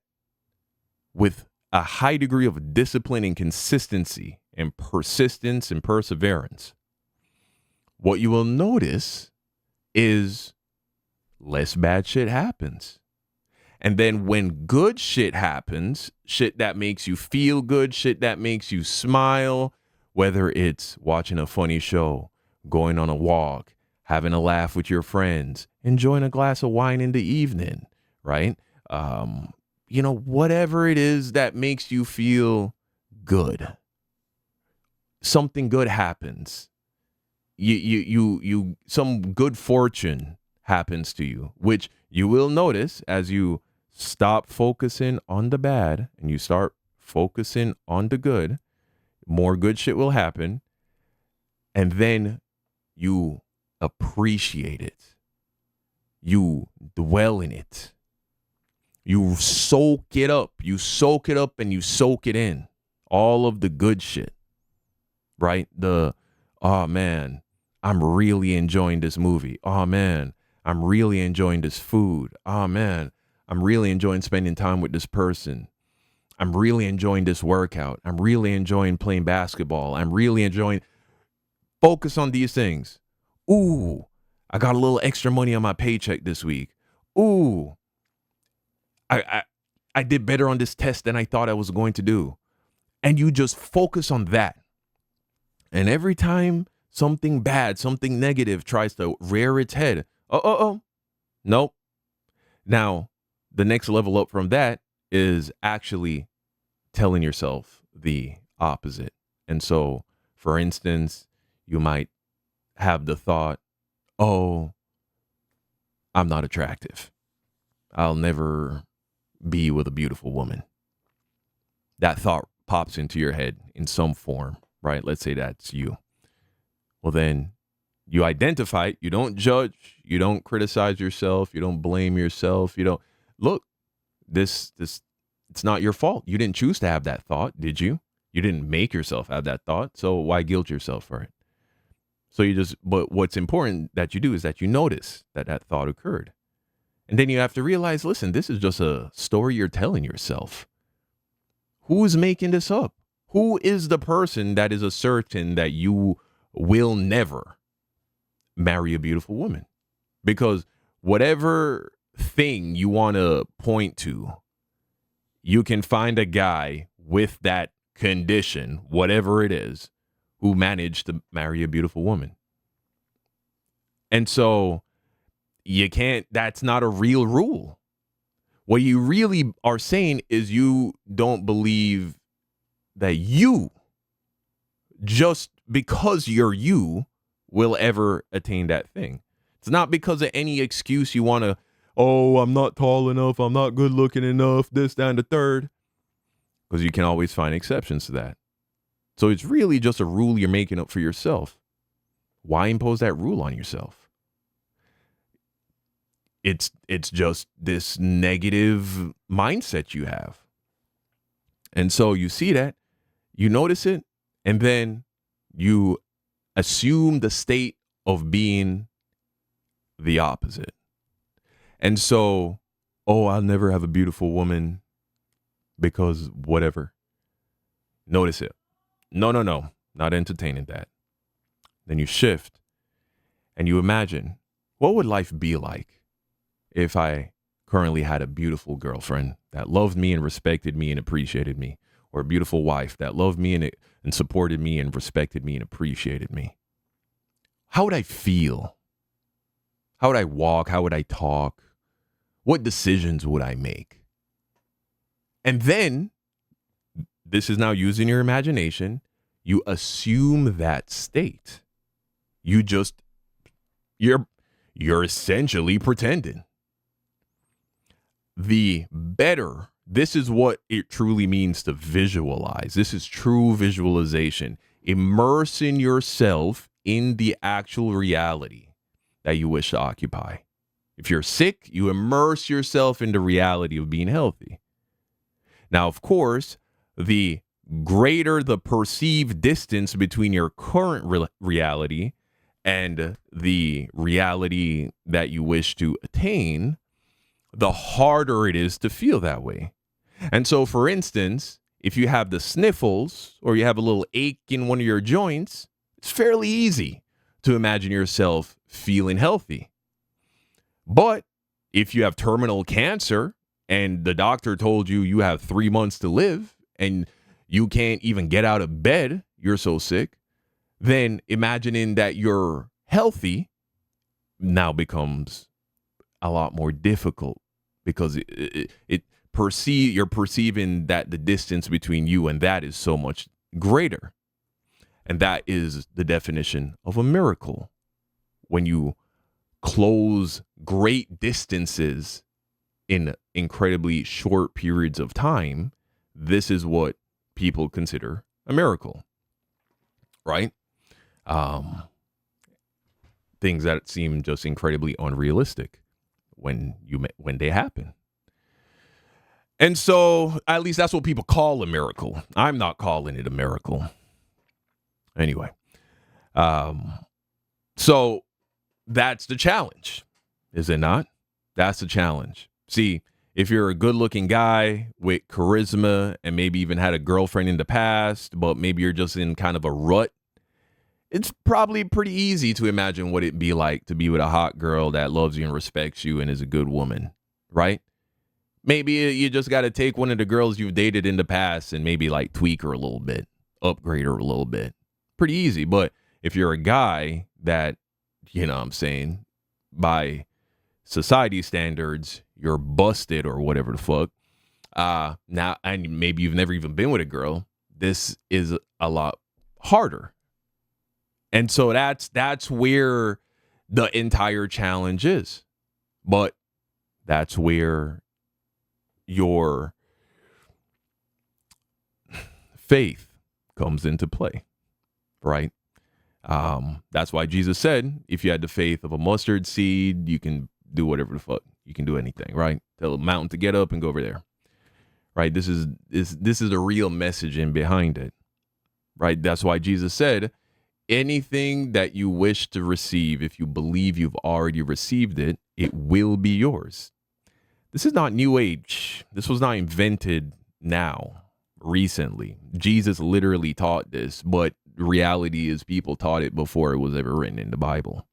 with a high degree of discipline and consistency and persistence and perseverance, what you will notice is less bad shit happens. And then when good shit happens, shit that makes you feel good, shit that makes you smile, whether it's watching a funny show, going on a walk, having a laugh with your friends, enjoying a glass of wine in the evening, right? Whatever it is that makes you feel good, something good happens. You some good fortune happens to you, which you will notice as you stop focusing on the bad and you start focusing on the good. More good shit will happen, and then you appreciate it. You dwell in it. You soak it up. You soak it up and you soak it in. All of the good shit, right? Oh man, I'm really enjoying this movie. Oh man, I'm really enjoying this food. Oh man, I'm really enjoying spending time with this person. I'm really enjoying this workout. I'm really enjoying playing basketball. I'm really enjoying. Focus on these things. Ooh, I got a little extra money on my paycheck this week. Ooh, I did better on this test than I thought I was going to do. And you just focus on that. And every time something bad, something negative tries to rear its head, nope. Now, the next level up from that is actually telling yourself the opposite. And so, for instance, you might have the thought, oh, I'm not attractive. I'll never be with a beautiful woman. That thought pops into your head in some form, right? Let's say that's you. Well, then you identify it. You don't judge. You don't criticize yourself. You don't blame yourself. You don't look, this, it's not your fault. You didn't choose to have that thought, did you? You didn't make yourself have that thought. So why guilt yourself for it? But what's important that you do is that you notice that that thought occurred. And then you have to realize, listen, this is just a story you're telling yourself. Who's making this up? Who is the person that is asserting that you will never marry a beautiful woman? Because whatever thing you want to point to, you can find a guy with that condition, whatever it is, who managed to marry a beautiful woman. And so that's not a real rule. What you really are saying is you don't believe that you, just because you're you, will ever attain that thing. It's not because of any excuse you want to, oh, I'm not tall enough, I'm not good looking enough, this, that, and the third. Because you can always find exceptions to that. So it's really just a rule you're making up for yourself. Why impose that rule on yourself? It's just this negative mindset you have. And so you see that, you notice it, and then you assume the state of being the opposite. And so, oh, I'll never have a beautiful woman because whatever. Notice it. No, not entertaining that. Then you shift and you imagine, what would life be like if I currently had a beautiful girlfriend that loved me and respected me and appreciated me, or a beautiful wife that loved me and supported me and respected me and appreciated me? How would I feel? How would I walk? How would I talk? What decisions would I make? And then, this is now using your imagination, you assume that state. You're essentially pretending. This is what it truly means to visualize. This is true visualization, immersing yourself in the actual reality that you wish to occupy. If you're sick, you immerse yourself in the reality of being healthy. Now, of course, the greater the perceived distance between your current reality and the reality that you wish to attain, the harder it is to feel that way. And so, for instance, if you have the sniffles or you have a little ache in one of your joints, it's fairly easy to imagine yourself feeling healthy. But if you have terminal cancer and the doctor told you you have 3 months to live and you can't even get out of bed, you're so sick, then imagining that you're healthy now becomes a lot more difficult because you're perceiving that the distance between you and that is so much greater. And that is the definition of a miracle. When you close great distances in incredibly short periods of time, this is what people consider a miracle, right? Things that seem just incredibly unrealistic when they happen. And so, at least that's what people call a miracle. I'm not calling it a miracle. Anyway, so that's the challenge, is it not? That's the challenge. See, if you're a good-looking guy with charisma and maybe even had a girlfriend in the past, but maybe you're just in kind of a rut, it's probably pretty easy to imagine what it'd be like to be with a hot girl that loves you and respects you and is a good woman, right? Maybe you just got to take one of the girls you've dated in the past and maybe like tweak her a little bit, upgrade her a little bit. Pretty easy. But if you're a guy that, you know what I'm saying, by society standards, you're busted or whatever the fuck. Now, and maybe you've never even been with a girl. This is a lot harder. And so that's where the entire challenge is. But that's where your faith comes into play, right? That's why Jesus said, if you had the faith of a mustard seed, you can do whatever the fuck. You can do anything, right? Tell a mountain to get up and go over there, right? This is a real message in behind it, right? That's why Jesus said, anything that you wish to receive, if you believe you've already received it, it will be yours. This is not New Age. This was not invented now, recently. Jesus literally taught this, but the reality is people taught it before it was ever written in the Bible.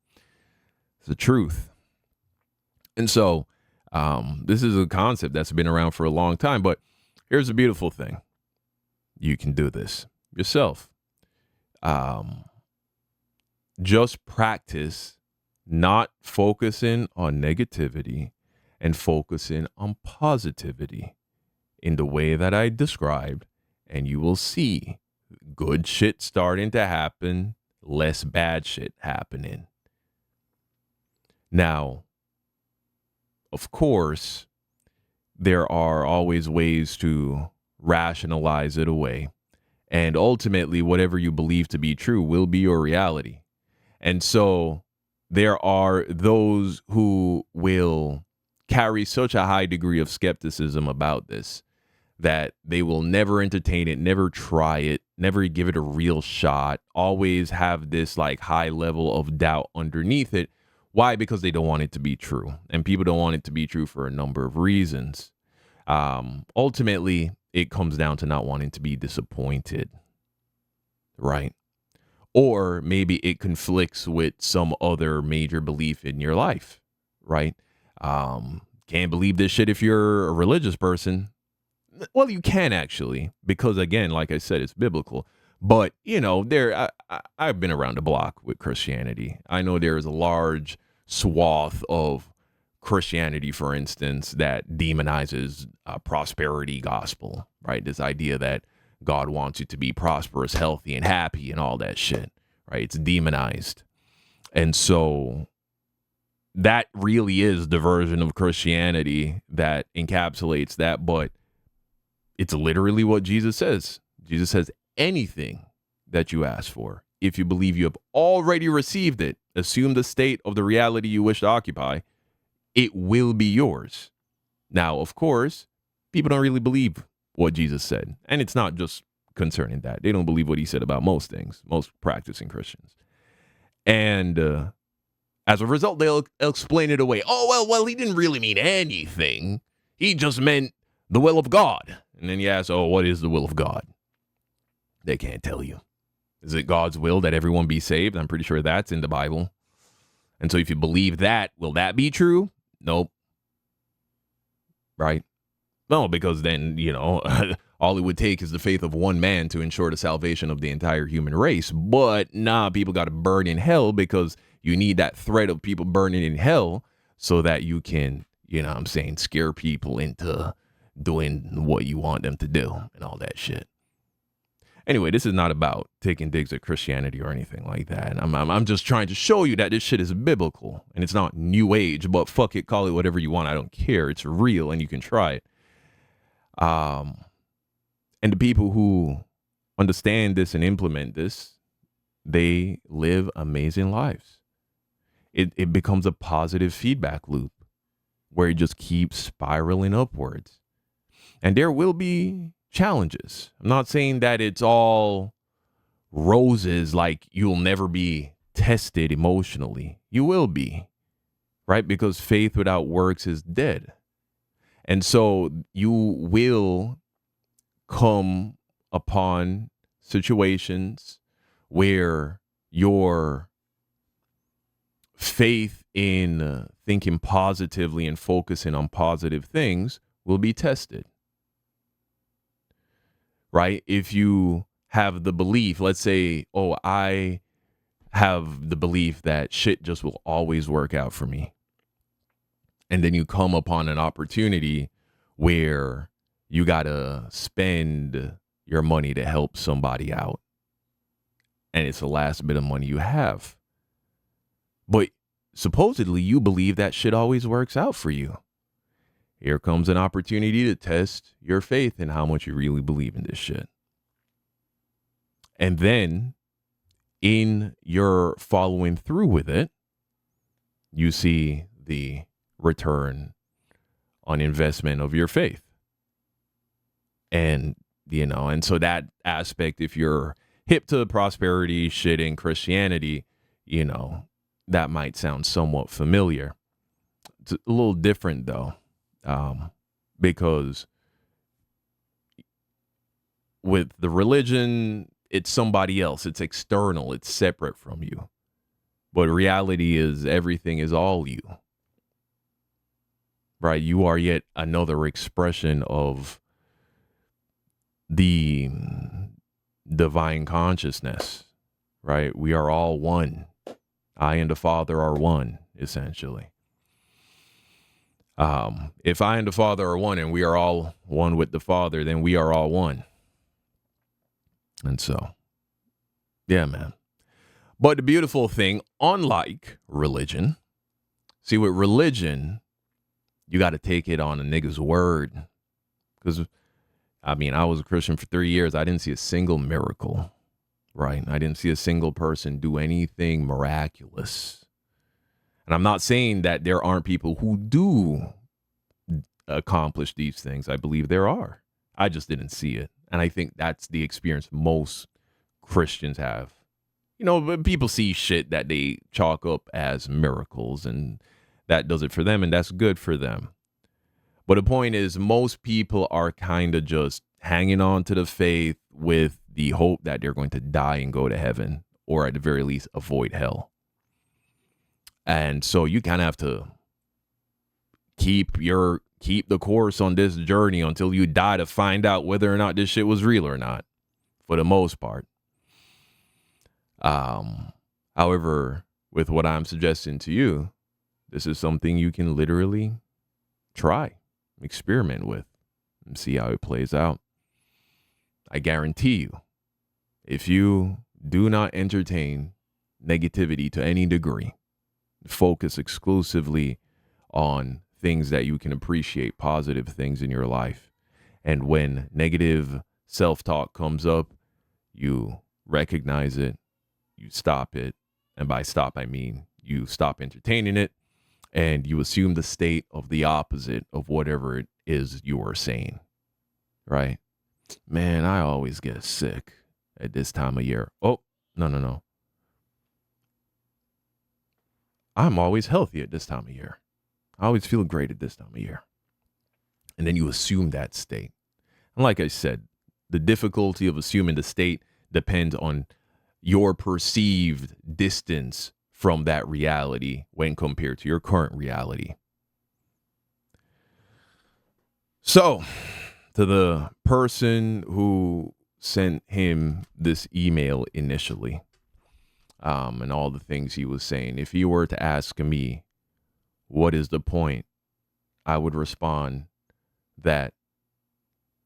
It's the truth. And so this is a concept that's been around for a long time, but here's the beautiful thing. You can do this yourself. Just practice not focusing on negativity and focusing on positivity in the way that I described, and you will see good shit starting to happen, less bad shit happening. Now, of course, there are always ways to rationalize it away, and ultimately, whatever you believe to be true will be your reality. And so there are those who will carry such a high degree of skepticism about this that they will never entertain it, never try it, never give it a real shot, always have this like high level of doubt underneath it. Why? Because they don't want it to be true. And people don't want it to be true for a number of reasons. Ultimately, it comes down to not wanting to be disappointed, right? Or maybe it conflicts with some other major belief in your life, right? Can't believe this shit if you're a religious person. Well, you can actually, because again, like I said, it's biblical. But, you know, I've been around the block with Christianity. I know there is a large swath of Christianity, for instance, that demonizes prosperity gospel, right? This idea that God wants you to be prosperous, healthy, and happy and all that shit, right? It's demonized. And so that really is the version of Christianity that encapsulates that, but it's literally what Jesus says. Jesus says anything that you ask for. If you believe you have already received it, assume the state of the reality you wish to occupy, it will be yours. Now, of course, people don't really believe what Jesus said. And it's not just concerning that. They don't believe what he said about most things, most practicing Christians. And as a result, they'll explain it away. Oh, well, he didn't really mean anything. He just meant the will of God. And then you ask, oh, what is the will of God? They can't tell you. Is it God's will that everyone be saved? I'm pretty sure that's in the Bible. And so if you believe that, will that be true? Nope. Right? No, because then, all it would take is the faith of one man to ensure the salvation of the entire human race. But people got to burn in hell because you need that threat of people burning in hell so that you can, scare people into doing what you want them to do and all that shit. Anyway, this is not about taking digs at Christianity or anything like that. I'm just trying to show you that this shit is biblical and it's not new age, but fuck it, call it whatever you want. I don't care. It's real and you can try it. And the people who understand this and implement this, they live amazing lives. It becomes a positive feedback loop where it just keeps spiraling upwards. And there will be challenges. I'm not saying that it's all roses, like you'll never be tested emotionally. You will be, right? Because faith without works is dead. And so you will come upon situations where your faith in thinking positively and focusing on positive things will be tested. Right? If you have the belief, let's say, oh, I have the belief that shit just will always work out for me. And then you come upon an opportunity where you got to spend your money to help somebody out. And it's the last bit of money you have. But supposedly you believe that shit always works out for you. Here comes an opportunity to test your faith and how much you really believe in this shit. And then in your following through with it, you see the return on investment of your faith. And, and so that aspect, if you're hip to prosperity shit in Christianity, that might sound somewhat familiar. It's a little different though. Because with the religion, it's somebody else. It's external. It's separate from you. But reality is everything is all you. Right? You are yet another expression of the divine consciousness. Right? We are all one. I and the Father are one, essentially. If I and the Father are one and we are all one with the Father, then we are all one. And so, yeah, man. But the beautiful thing, unlike religion, see, with religion, you got to take it on a nigga's word. Because, I was a Christian for 3 years. I didn't see a single miracle, right? I didn't see a single person do anything miraculous. And I'm not saying that there aren't people who do accomplish these things. I believe there are. I just didn't see it. And I think that's the experience most Christians have. But people see shit that they chalk up as miracles, and that does it for them, and that's good for them. But the point is, most people are kind of just hanging on to the faith with the hope that they're going to die and go to heaven, or at the very least avoid hell. And so you kind of have to keep the course on this journey until you die to find out whether or not this shit was real or not, for the most part. However, with what I'm suggesting to you, this is something you can literally try, experiment with, and see how it plays out. I guarantee you, if you do not entertain negativity to any degree, focus exclusively on things that you can appreciate, positive things in your life. And when negative self-talk comes up, you recognize it, you stop it. And by stop, I mean you stop entertaining it and you assume the state of the opposite of whatever it is you are saying, right? Man, I always get sick at this time of year. Oh, no. I'm always healthy at this time of year. I always feel great at this time of year. And then you assume that state. And like I said, the difficulty of assuming the state depends on your perceived distance from that reality when compared to your current reality. So, to the person who sent him this email initially, and all the things he was saying, if he were to ask me, what is the point? I would respond that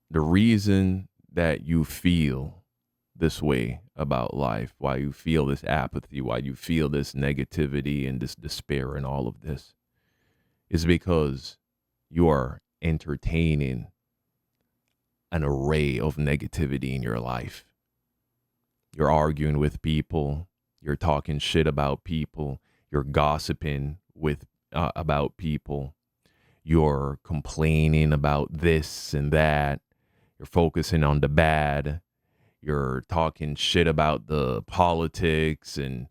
the reason that you feel this way about life, why you feel this apathy, why you feel this negativity and this despair and all of this, is because you are entertaining an array of negativity in your life. You're arguing with people, you're talking shit about people, you're gossiping with about people, you're complaining about this and that, you're focusing on the bad, you're talking shit about the politics, and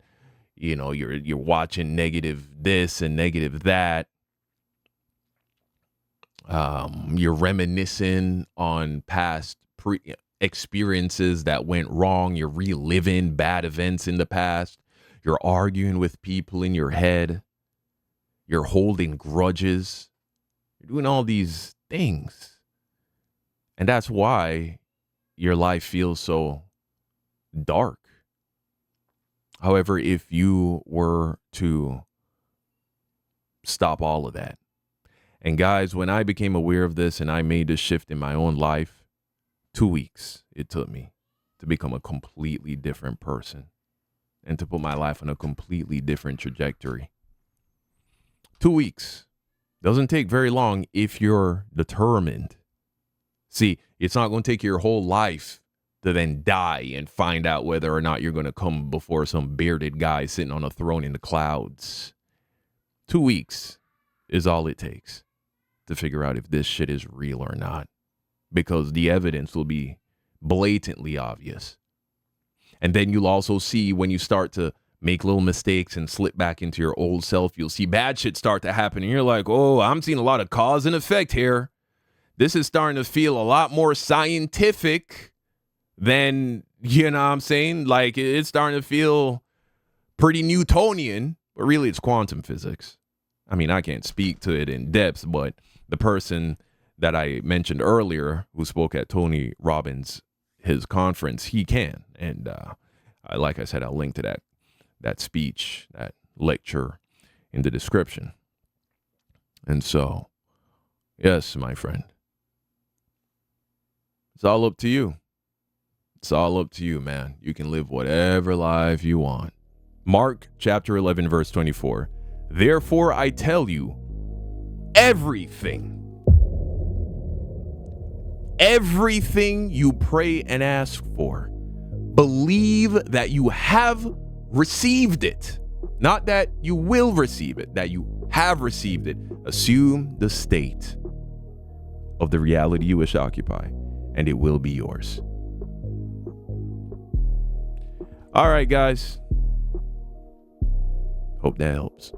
you're watching negative this and negative that. You're reminiscing on past experiences that went wrong. You're reliving bad events in the past. You're arguing with people in your head. You're holding grudges. You're doing all these things. And that's why your life feels so dark. However, if you were to stop all of that, and guys, when I became aware of this and I made this shift in my own life, 2 weeks it took me to become a completely different person and to put my life on a completely different trajectory. 2 weeks. Doesn't take very long if you're determined. See, it's not going to take your whole life to then die and find out whether or not you're going to come before some bearded guy sitting on a throne in the clouds. 2 weeks is all it takes to figure out if this shit is real or not, because the evidence will be blatantly obvious. And then you'll also see, when you start to make little mistakes and slip back into your old self, you'll see bad shit start to happen. And you're like, oh, I'm seeing a lot of cause and effect here. This is starting to feel a lot more scientific than, you know what I'm saying? Like, it's starting to feel pretty Newtonian, but really it's quantum physics. I mean, I can't speak to it in depth, but the person that I mentioned earlier who spoke at Tony Robbins' his conference, he can. And like I said, I'll link to that speech, that lecture in the description. And so, yes, my friend, it's all up to you. It's all up to you, man. You can live whatever life you want. Mark chapter 11, verse 24. Therefore, I tell you, everything you pray and ask for, believe that you have received it. Not that you will receive it, that you have received it. Assume the state of the reality you wish to occupy, and it will be yours. All right, guys. Hope that helps.